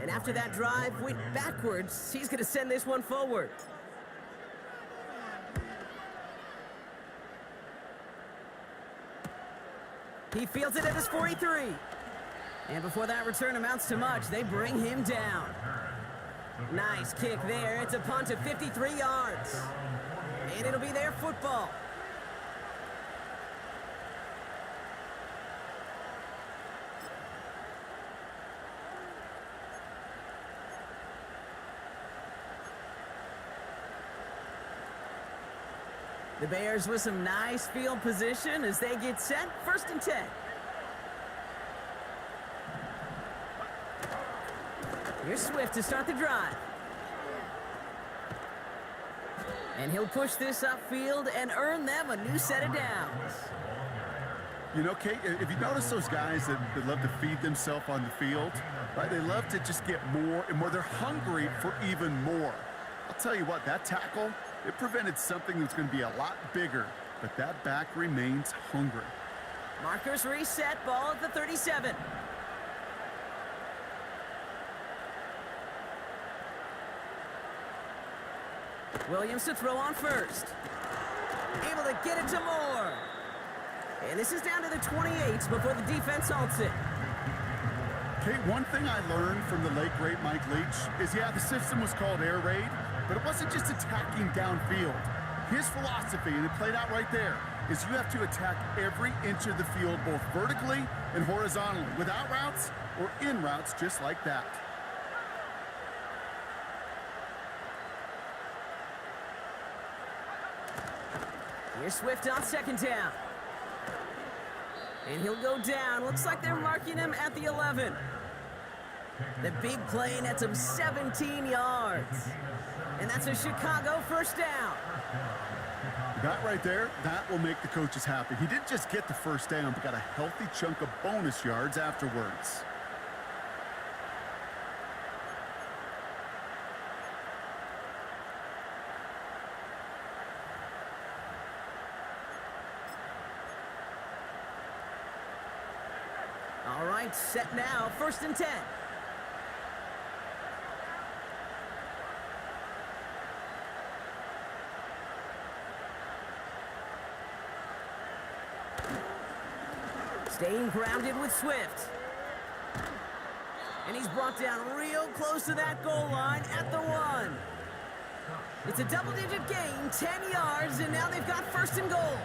And after that drive went backwards, he's going to send this one forward. He fields it at his 43. And before that return amounts to much, they bring him down. Nice kick there. It's a punt of 53 yards. And it'll be their football. The Bears with some nice field position as they get set. 1st and 10. Here's Swift to start the drive. And he'll push this upfield and earn them a new set of downs. You know, Kate, if you notice those guys that love to feed themselves on the field, right? They love to just get more and more. They're hungry for even more. I'll tell you what, that tackle, it prevented something that's going to be a lot bigger, but that back remains hungry. Markers reset, ball at the 37. Williams to throw on first. Able to get it to Moore. And this is down to the 28 before the defense halts it. Kate, one thing I learned from the late, great Mike Leach is, yeah, the system was called air raid, but it wasn't just attacking downfield. His philosophy, and it played out right there, is you have to attack every inch of the field, both vertically and horizontally, without routes or in routes, just like that. Here's Swift on 2nd down. And he'll go down. Looks like they're marking him at the 11. The big play nets him 17 yards. And that's a Chicago 1st down. That right there, that will make the coaches happy. He didn't just get the 1st down, but got a healthy chunk of bonus yards afterwards. All right, set now. 1st and 10. Staying grounded with Swift. And he's brought down real close to that goal line at the 1. It's a double-digit gain, 10 yards, and now they've got 1st and goal.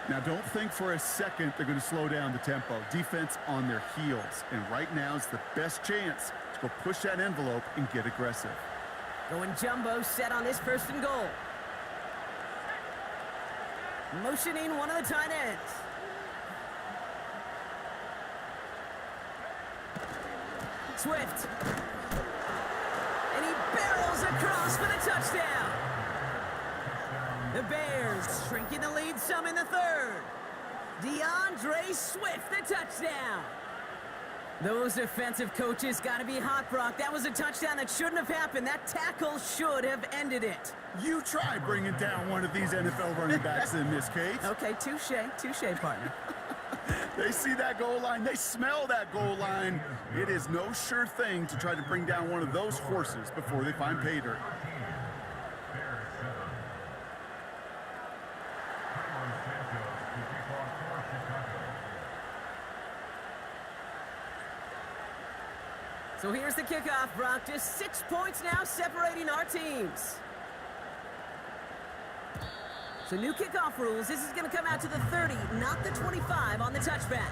Now, don't think for a second they're going to slow down the tempo. Defense on their heels. And right now is the best chance to go push that envelope and get aggressive. Going jumbo set on this 1st and goal. Motioning one of the tight ends. Swift. And he barrels across for the touchdown. The Bears shrinking the lead some in the 3rd. DeAndre Swift, the touchdown. Those defensive coaches got to be hot, Brock. That was a touchdown that shouldn't have happened. That tackle should have ended it. You try bringing down one of these NFL running backs in this case. Okay, touche, partner. They see that goal line. They smell that goal line. It is no sure thing to try to bring down one of those horses before they find pay dirt. So here's the kickoff, Brock. Just 6 points now separating our teams. So new kickoff rules. This is going to come out to the 30, not the 25 on the touchback.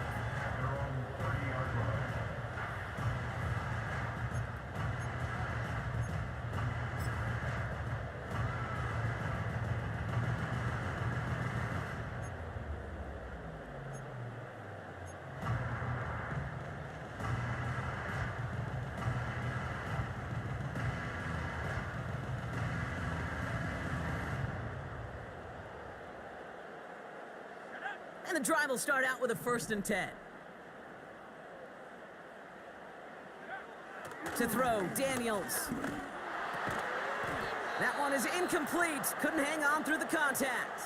And the drive will start out with a 1st and 10. To throw, Daniels. That one is incomplete. Couldn't hang on through the contact.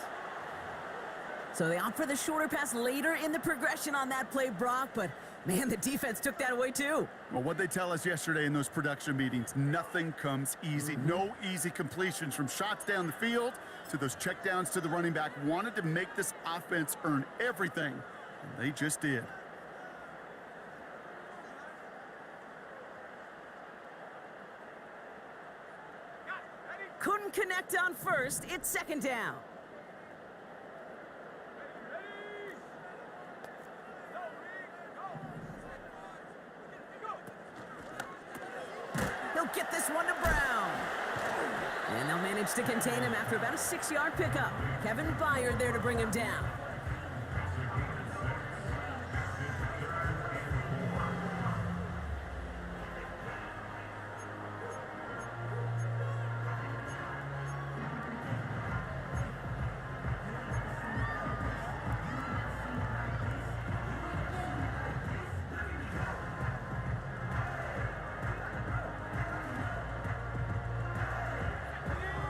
So they opt for the shorter pass later in the progression on that play, Brock, but man, the defense took that away too. Well, what they tell us yesterday in those production meetings, nothing comes easy. No easy completions from shots down the field to those checkdowns to the running back. Wanted to make this offense earn everything, and they just did. Couldn't connect on 1st. It's 2nd down. He'll get this one to Brown. And they'll manage to contain him after about a 6-yard pickup. Kevin Byard there to bring him down.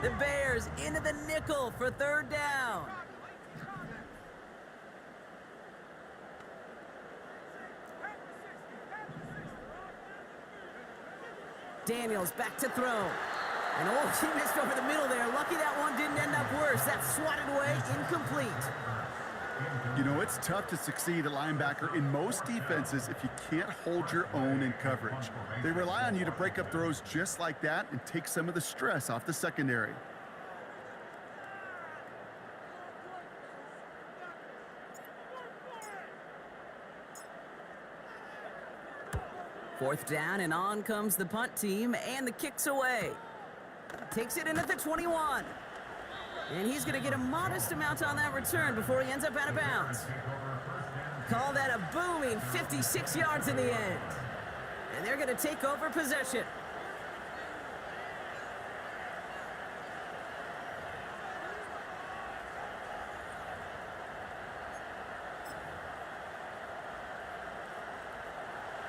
The Bears into the nickel for 3rd down. Daniels back to throw. And oh, he missed over the middle there. Lucky that one didn't end up worse. That's swatted away, incomplete. You know, it's tough to succeed at linebacker in most defenses if you can't hold your own in coverage. They rely on you to break up throws just like that and take some of the stress off the secondary. Fourth down, and on comes the punt team, and the kick's away. Takes it in at the 21. And he's going to get a modest amount on that return before he ends up out of bounds. Call that a booming 56 yards in the end. And they're going to take over possession.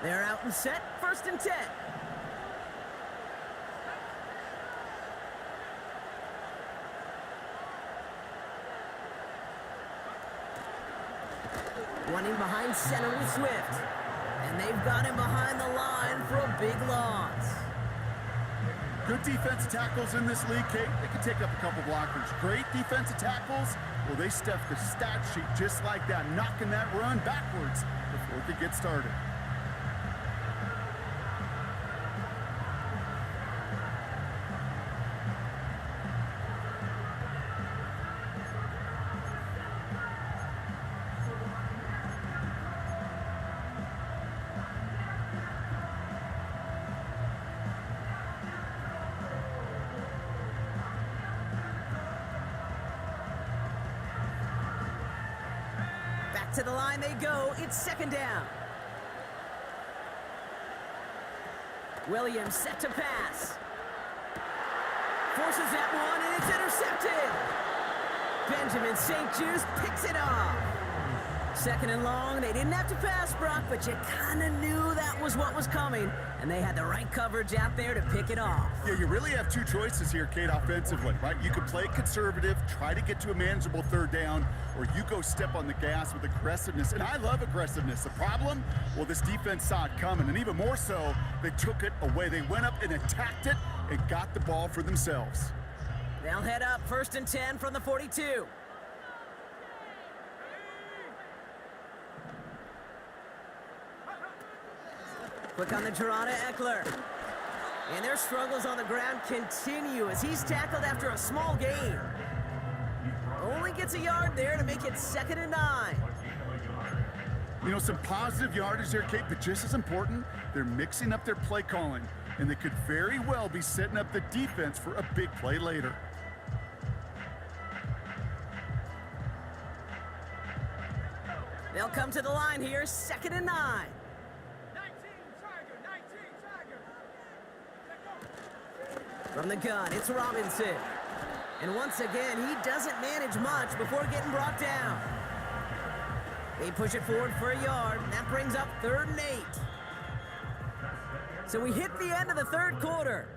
They're out and set, 1st and 10. Running behind center with Swift. And they've got him behind the line for a big loss. Good defensive tackles in this league, Kate. They can take up a couple blockers. Great defensive tackles. Well, they stuffed the stat sheet just like that, knocking that run backwards before it could get started. To the line they go. It's 2nd down. Williams set to pass. Forces that one, and it's intercepted. Benjamin St. Juste picks it off. 2nd and long. They didn't have to pass, Brock, but you kind of knew that was what was coming, and they had the right coverage out there to pick it off. Yeah, you really have two choices here, Kate, offensively, right? You can play conservative, try to get to a manageable 3rd down, or you go step on the gas with aggressiveness. And I love aggressiveness. The problem? Well, this defense saw it coming, and even more so, they took it away. They went up and attacked it and got the ball for themselves. They'll head up 1st and 10 from the 42. Quick on the draw to Eckler. And their struggles on the ground continue as he's tackled after a small gain. Only gets a yard there to make it 2nd and 9. You know, some positive yardage there, Kate, but just as important, they're mixing up their play calling, and they could very well be setting up the defense for a big play later. They'll come to the line here, 2nd and 9. 19 Tiger, 19 Tiger. From the gun, it's Robinson. And once again, he doesn't manage much before getting brought down. They push it forward for a yard, and that brings up 3rd and 8. So we hit the end of the 3rd quarter.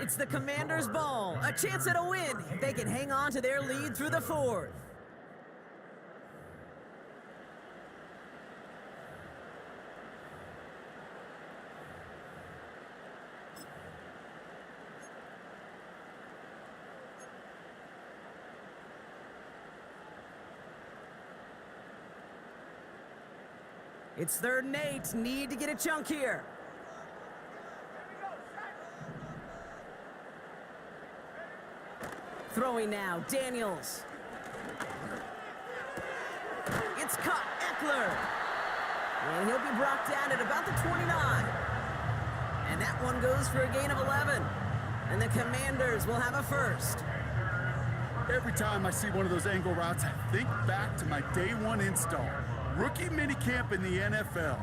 It's the Commanders' ball, a chance at a win if they can hang on to their lead through the 4th. It's 3rd and 8. Need to get a chunk here. Throwing now, Daniels. It's caught, Eckler. And he'll be brought down at about the 29. And that one goes for a gain of 11. And the Commanders will have a first. Every time I see one of those angle routes, I think back to my day 1 install. Rookie minicamp in the NFL.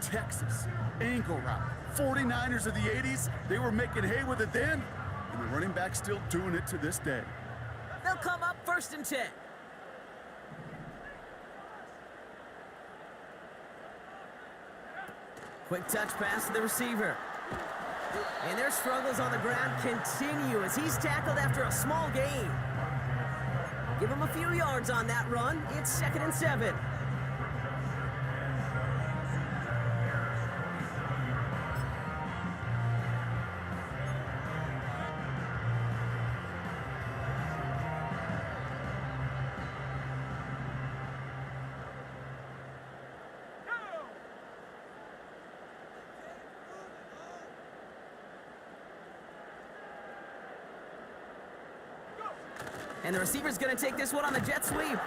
Texas, angle route. 49ers of the 80s, they were making hay with it then, and the running back's still doing it to this day. They'll come up 1st and 10. Quick touch pass to the receiver. And their struggles on the ground continue as he's tackled after a small gain. Give him a few yards on that run. It's 2nd and 7. And the receiver's going to take this one on the jet sweep.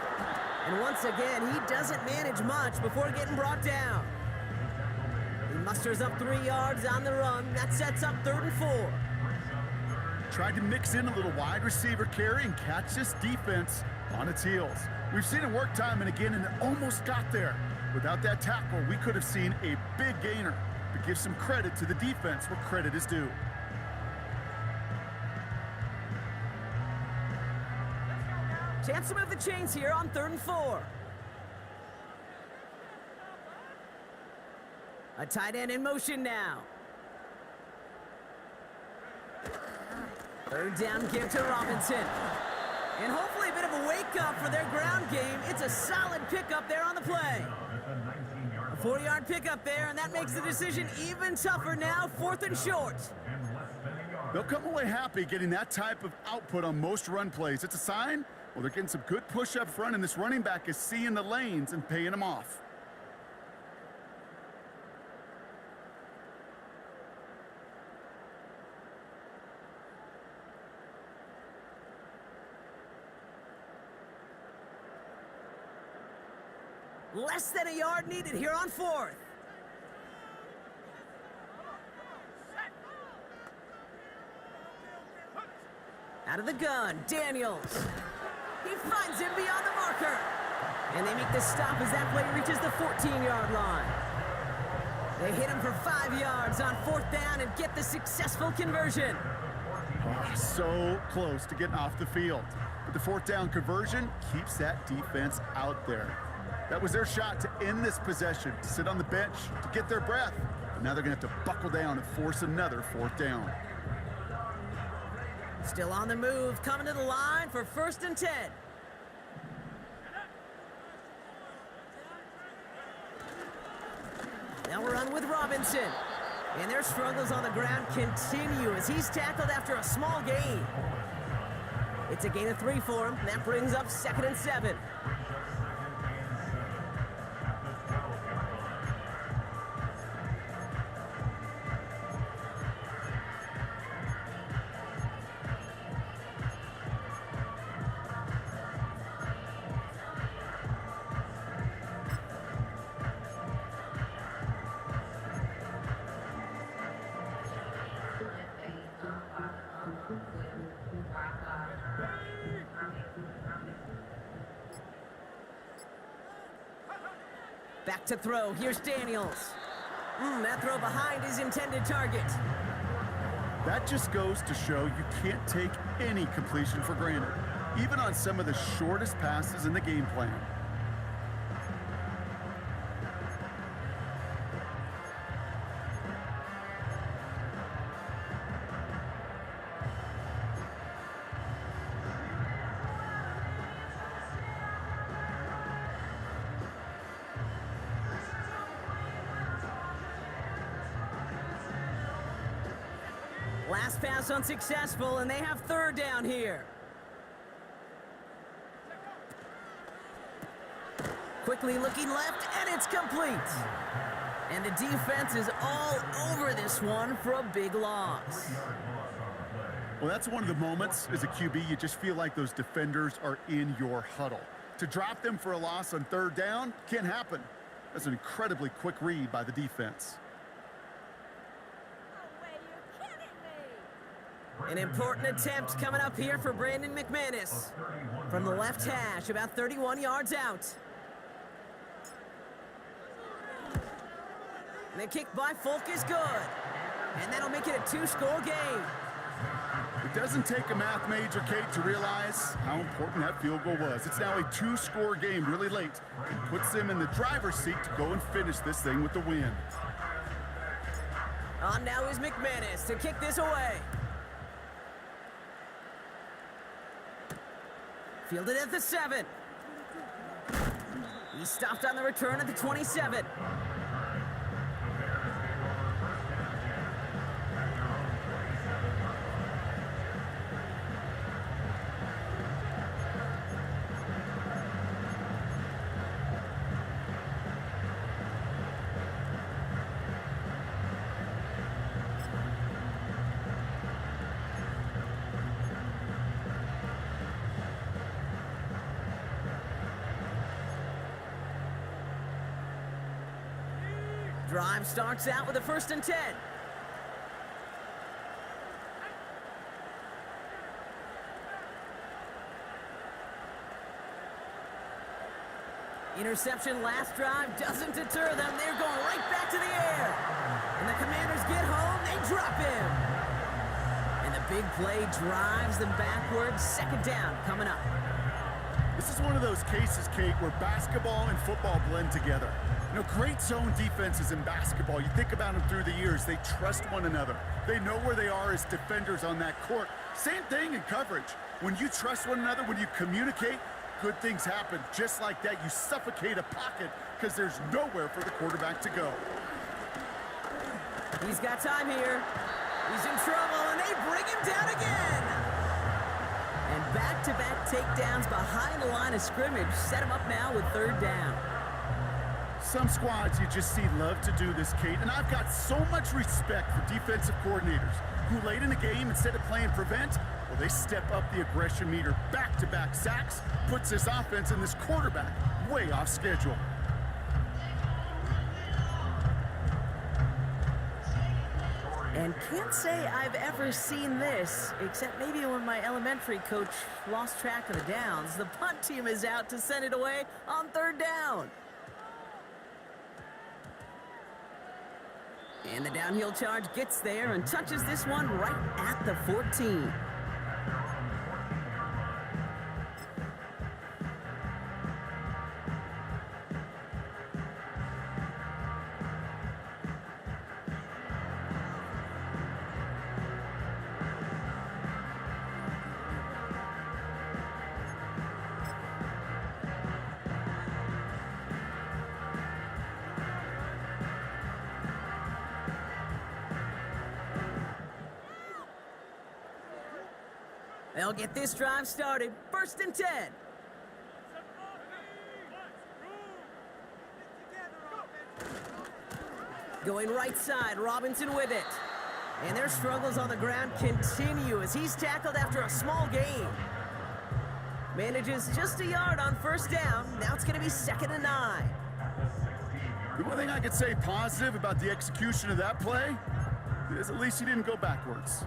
And once again, he doesn't manage much before getting brought down. He musters up 3 yards on the run. That sets up 3rd and 4. Tried to mix in a little wide receiver carry and catch this defense on its heels. We've seen it work time and again, and it almost got there. Without that tackle, we could have seen a big gainer. But give some credit to the defense where credit is due. Chance to move the chains here on 3rd and 4. A tight end in motion now. 3rd down give to Robinson. And hopefully a bit of a wake-up for their ground game. It's a solid pickup there on the play. A 4-yard pickup there, and that makes the decision even tougher now, 4th and short. They'll come away happy getting that type of output on most run plays. It's a sign, well, they're getting some good push up front, and this running back is seeing the lanes and paying them off. Less than a yard needed here on 4th. Out of the gun, Daniels. He finds him beyond the marker. And they make the stop as that play reaches the 14-yard line. They hit him for 5 yards on 4th down and get the successful conversion. Oh, so close to getting off the field. But the 4th down conversion keeps that defense out there. That was their shot to end this possession, to sit on the bench, to get their breath. But now they're going to have to buckle down and force another 4th down. Still on the move, coming to the line for 1st and 10. Now we're on with Robinson. And their struggles on the ground continue as he's tackled after a small gain. It's a gain of 3 for him. That brings up 2nd and 7. Back to throw. Here's Daniels. That throw behind his intended target. That just goes to show you can't take any completion for granted, even on some of the shortest passes in the game plan. Last pass unsuccessful, and they have third down here. Quickly looking left, and it's complete. And the defense is all over this one for a big loss. Well, that's one of the moments as a QB, you just feel like those defenders are in your huddle. To drop them for a loss on third down can't happen. That's an incredibly quick read by the defense. An important attempt coming up here for Brandon McManus. From the left hash, about 31 yards out. And the kick by Folk is good. And that'll make it a two-score game. It doesn't take a math major, Kate, to realize how important that field goal was. It's now a two-score game really late. It puts them in the driver's seat to go and finish this thing with the win. On now is McManus to kick this away. Fielded at the 7. He stopped on the return at the 27. Drive starts out with a 1st and 10. Interception last drive doesn't deter them. They're going right back to the air. And the Commanders get home, they drop him. And the big play drives them backwards. 2nd down coming up. This is one of those cases, Kate, where basketball and football blend together. You know, great zone defenses in basketball. You think about them through the years. They trust one another. They know where they are as defenders on that court. Same thing in coverage. When you trust one another, when you communicate, good things happen. Just like that, you suffocate a pocket because there's nowhere for the quarterback to go. He's got time here. He's in trouble, and they bring him down again. And back-to-back takedowns behind the line of scrimmage set him up now with 3rd down. Some squads you just see love to do this, Kate, and I've got so much respect for defensive coordinators who late in the game, instead of playing prevent, well, they step up the aggression meter. Back-to-back sacks puts this offense and this quarterback way off schedule. And can't say I've ever seen this, except maybe when my elementary coach lost track of the downs. The punt team is out to send it away on 3rd down. And the downhill charge gets there and touches this one right at the 14. They'll get this drive started. 1st and 10. Going right side, Robinson with it. And their struggles on the ground continue as he's tackled after a small gain. Manages just a yard on 1st down. Now it's going to be 2nd and 9. The one thing I could say positive about the execution of that play is at least he didn't go backwards.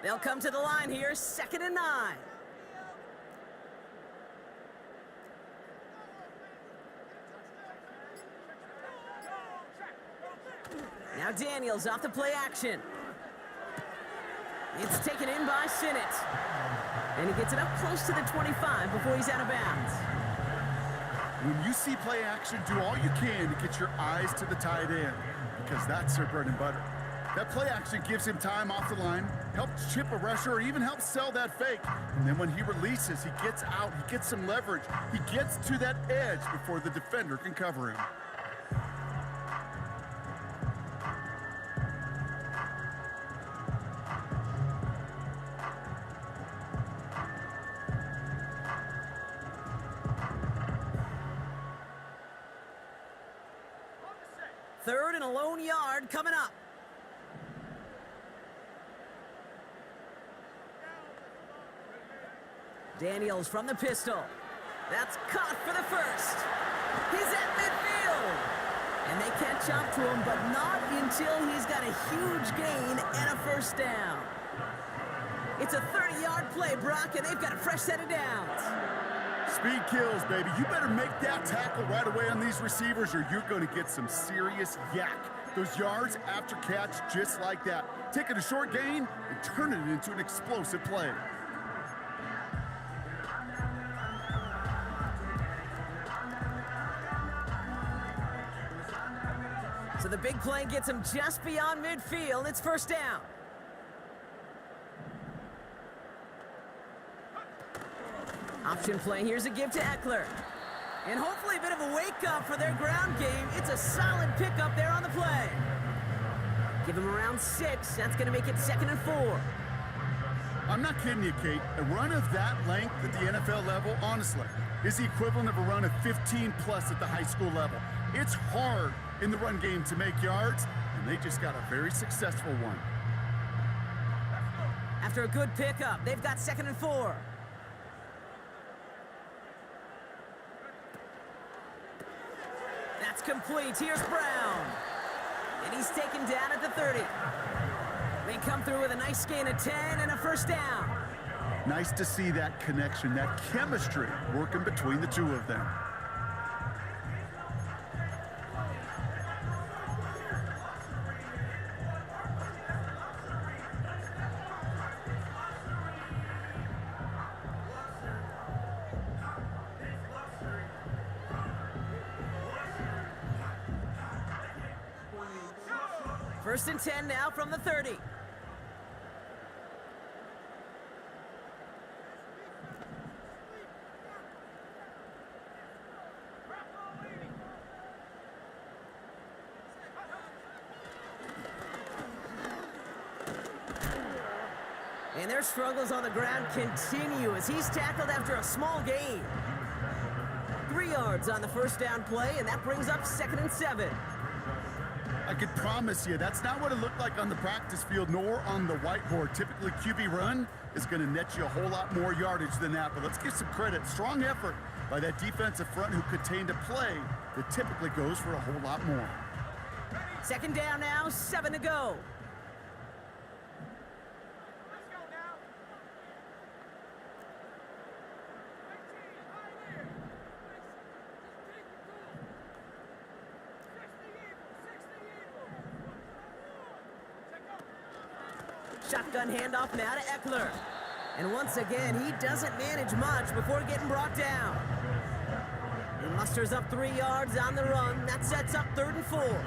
They'll come to the line here, 2nd and 9. Now Daniels off the play action. It's taken in by Sinnott. And he gets it up close to the 25 before he's out of bounds. When you see play action, do all you can to get your eyes to the tight end, because that's their bread and butter. That play action gives him time off the line, helps chip a rusher, or even helps sell that fake. And then when he releases, he gets out, he gets some leverage. He gets to that edge before the defender can cover him. Third and a lone yard coming up. Daniels from the pistol. That's caught for the first. He's at midfield. And they catch up to him, but not until he's got a huge gain and a first down. It's a 30-yard play, Brock, and they've got a fresh set of downs. Speed kills, baby. You better make that tackle right away on these receivers, or you're going to get some serious yak. Those yards after catch, just like that. Taking a short gain and turning it into an explosive play. So the big play gets him just beyond midfield. It's first down. Option play, here's a give to Eckler. And hopefully a bit of a wake-up for their ground game. It's a solid pickup there on the play. Give him around 6. That's going to make it 2nd and 4. I'm not kidding you, Kate. A run of that length at the NFL level, honestly, is the equivalent of a run of 15-plus at the high school level. It's hard in the run game to make yards, and they just got a very successful one. After a good pickup, they've got 2nd and 4. That's complete. Here's Brown. And he's taken down at the 30. They come through with a nice gain of 10 and a first down. Nice to see that connection, that chemistry working between the two of them. First and 10 now from the 30. And their struggles on the ground continue as he's tackled after a small gain. 3 yards on the first down play, and that brings up 2nd and 7. I could promise you that's not what it looked like on the practice field nor on the whiteboard. Typically, QB run is going to net you a whole lot more yardage than that, but let's give some credit. Strong effort by that defensive front who contained a play that typically goes for a whole lot more. 2nd down now, 7 to go. Let's go now. 19, Shotgun handoff now to Eckler. And once again, he doesn't manage much before getting brought down. He musters up 3 yards on the run. That sets up 3rd and 4.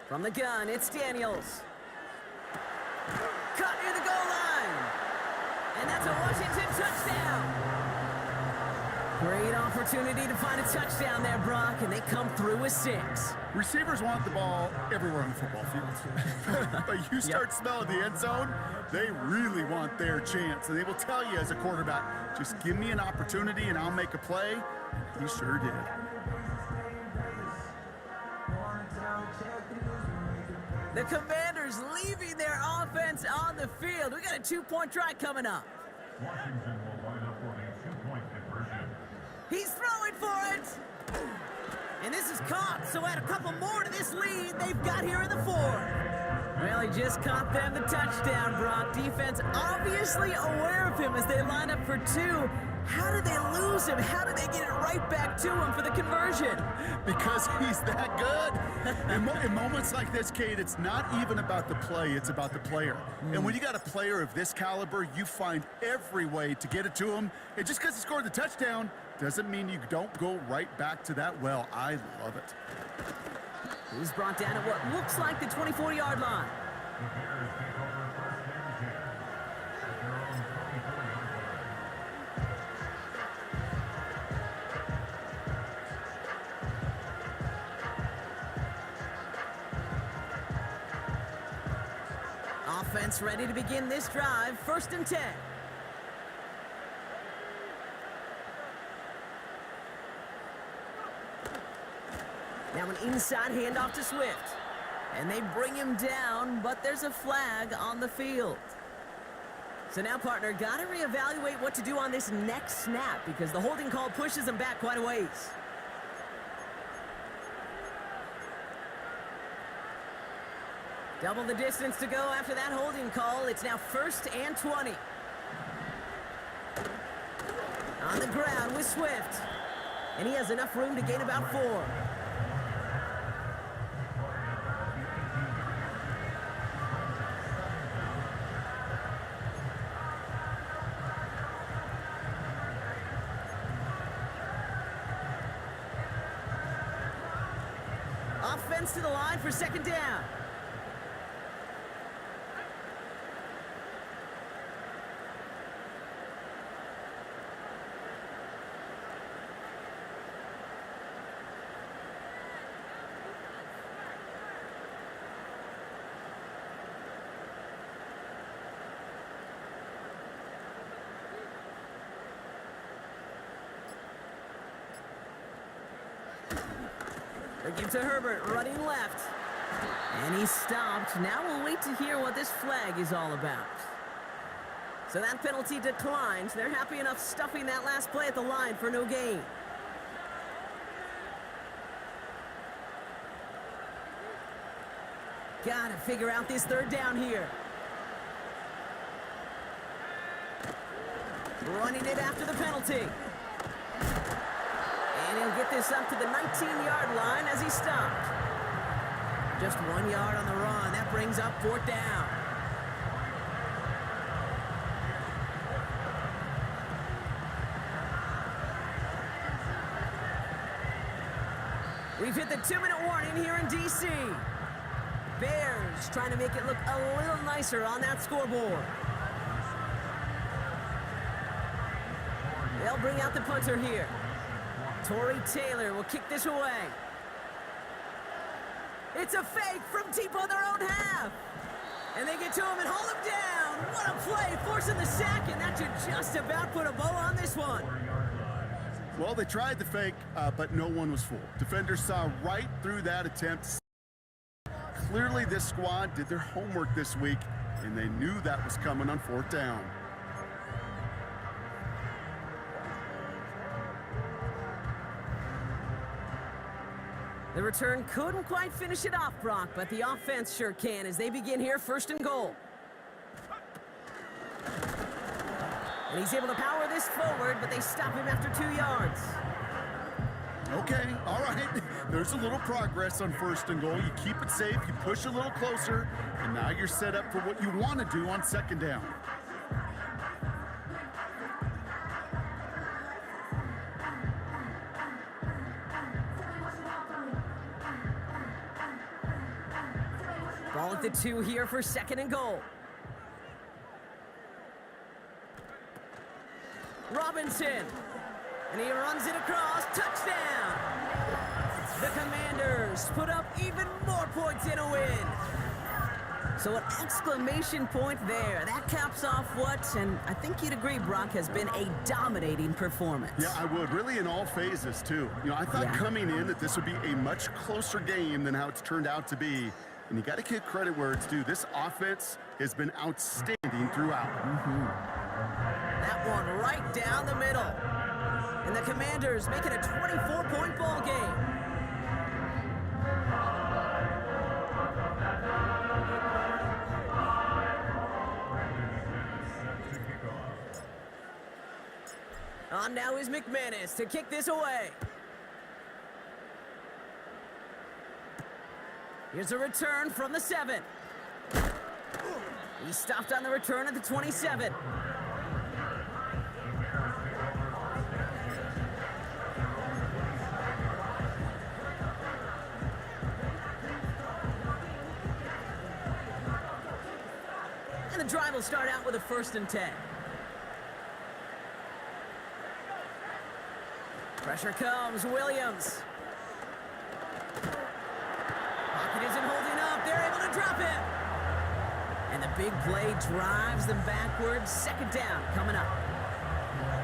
From the gun, it's Daniels. Caught near the goal line. And that's a Washington touchdown. Great opportunity to find a touchdown there, Brock, and they come through with 6. Receivers want the ball everywhere on the football field. But you start smelling the end zone, they really want their chance. And they will tell you as a quarterback, just give me an opportunity and I'll make a play. And he sure did. The Commanders leaving their offense on the field. We got a two-point try coming up. Washington will line up for the two-point conversion. He's throwing for it. And this is caught, so add a couple more to this lead they've got here in the fourth. Well, he just caught them the touchdown, Brock. Defense obviously aware of him as they line up for two. How did they lose him? How did they get it right back to him for the conversion? Because he's that good. In moments like this, Kate, it's not even about the play, it's about the player. And when you got a player of this caliber, you find every way to get it to him. And just because he scored the touchdown doesn't mean you don't go right back to that well. I love it. He's brought down at what looks like the 24-yard line. The Bears take over first and 10 at their own 24-yard line. Offense ready to begin this drive. First and 10. Now an inside handoff to Swift. And they bring him down, but there's a flag on the field. So now, partner, got to reevaluate what to do on this next snap because the holding call pushes him back quite a ways. Double the distance to go after that holding call. It's now first and 20. On the ground with Swift. And he has enough room to gain about 4. Offense to the line for second down. They give to Herbert, running left. And he's stopped. Now we'll wait to hear what this flag is all about. So that penalty declines. They're happy enough stuffing that last play at the line for no gain. Gotta figure out this third down here. Running it after the penalty. And he'll get this up to the 19-yard line as he stopped. Just 1 yard on the run. That brings up fourth down. We've hit the 2-minute warning here in D.C. Bears trying to make it look a little nicer on that scoreboard. They'll bring out the punter here. Torrey Taylor will kick this away. It's a fake from deep on their own half. And they get to him and haul him down. What a play, forcing the sack, and that should just about put a bow on this one. Well, they tried the fake, but no one was fooled. Defenders saw right through that attempt. Clearly, this squad did their homework this week, and they knew that was coming on fourth down. The return couldn't quite finish it off, Brock, but the offense sure can as they begin here first and goal. And he's able to power this forward, but they stop him after 2 yards. Okay, all right. There's a little progress on first and goal. You keep it safe, you push a little closer, and now you're set up for what you want to do on second down. Ball at the 2 here for second and goal. Robinson. And he runs it across. Touchdown! The Commanders put up even more points in a win. So an exclamation point there. That caps off what, and I think you'd agree, Brock, has been a dominating performance. Yeah, I would. Really in all phases, too. You know, I thought coming in that this would be a much closer game than how it's turned out to be. And you got to give credit where it's due. This offense has been outstanding throughout. That one right down the middle. And the Commanders make it a 24-point ball game. On now is McManus to kick this away. Here's a return from the 7. He stopped on the return at the 27. And the drive will start out with a 1st and 10. Pressure comes, Williams. Pocket isn't holding up, they're able to drop it. And the big play drives them backwards. 2nd down coming up.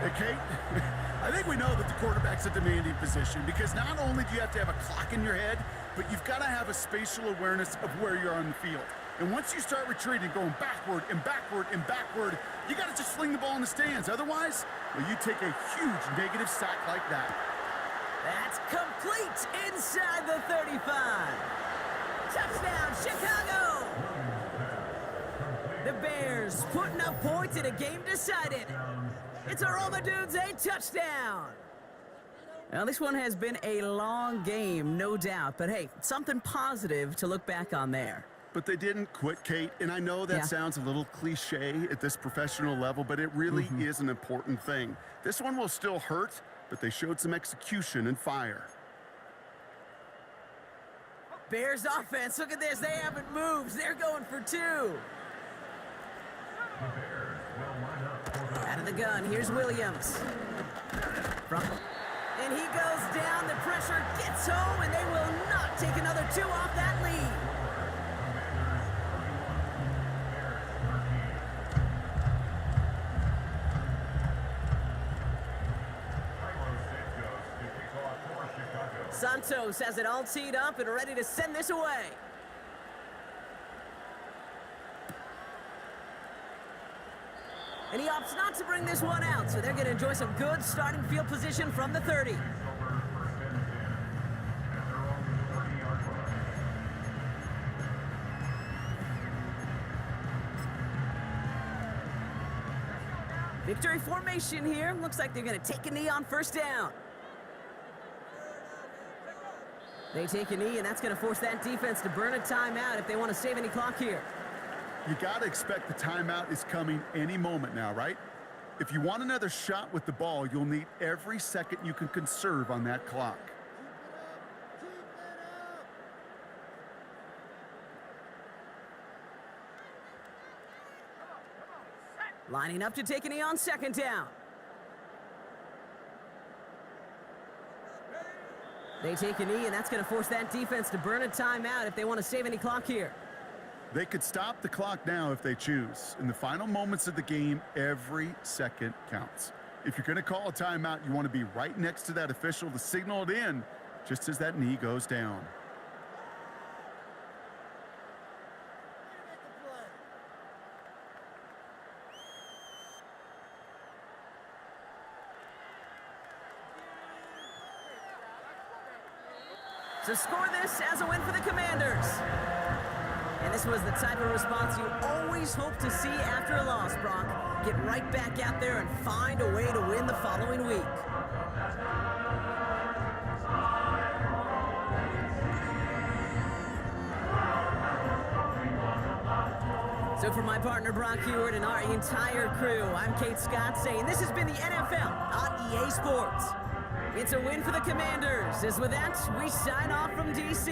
Hey, Kate, I think we know that the quarterback's a demanding position because not only do you have to have a clock in your head, but you've got to have a spatial awareness of where you're on the field. And once you start retreating, going backward and backward and backward, you got to just fling the ball in the stands. Otherwise, well, you take a huge negative sack like that. That's complete inside the 35. Touchdown, Chicago! The Bears putting up points in a game decided. It's a Roma Dudes, a touchdown. Now, this one has been a long game, no doubt. But, hey, something positive to look back on there. But they didn't quit, Kate, and I know that sounds a little cliche at this professional level, but it really is an important thing. This one will still hurt, but they showed some execution and fire. Bears offense, look at this, they haven't moved. They're going for 2. Out of the gun, here's Williams. And he goes down, the pressure gets home, and they will not take another 2 off that lead. Santos has it all teed up and ready to send this away. And he opts not to bring this one out, so they're going to enjoy some good starting field position from the 30. Victory formation here. Looks like they're going to take a knee on 1st down. They take a knee, and that's going to force that defense to burn a timeout if they want to save any clock here. You got to expect the timeout is coming any moment now, right? If you want another shot with the ball, you'll need every second you can conserve on that clock. Lining up to take a knee on 2nd down. They take a knee, and that's going to force that defense to burn a timeout if they want to save any clock here. They could stop the clock now if they choose. In the final moments of the game, every second counts. If you're going to call a timeout, you want to be right next to that official to signal it in just as that knee goes down. So score this as a win for the Commanders. And this was the type of response you always hope to see after a loss, Brock. Get right back out there and find a way to win the following week. So for my partner, Brock Huard, and our entire crew, I'm Kate Scott saying this has been the NFL on EA Sports. It's a win for the Commanders. As with that, we sign off from D.C.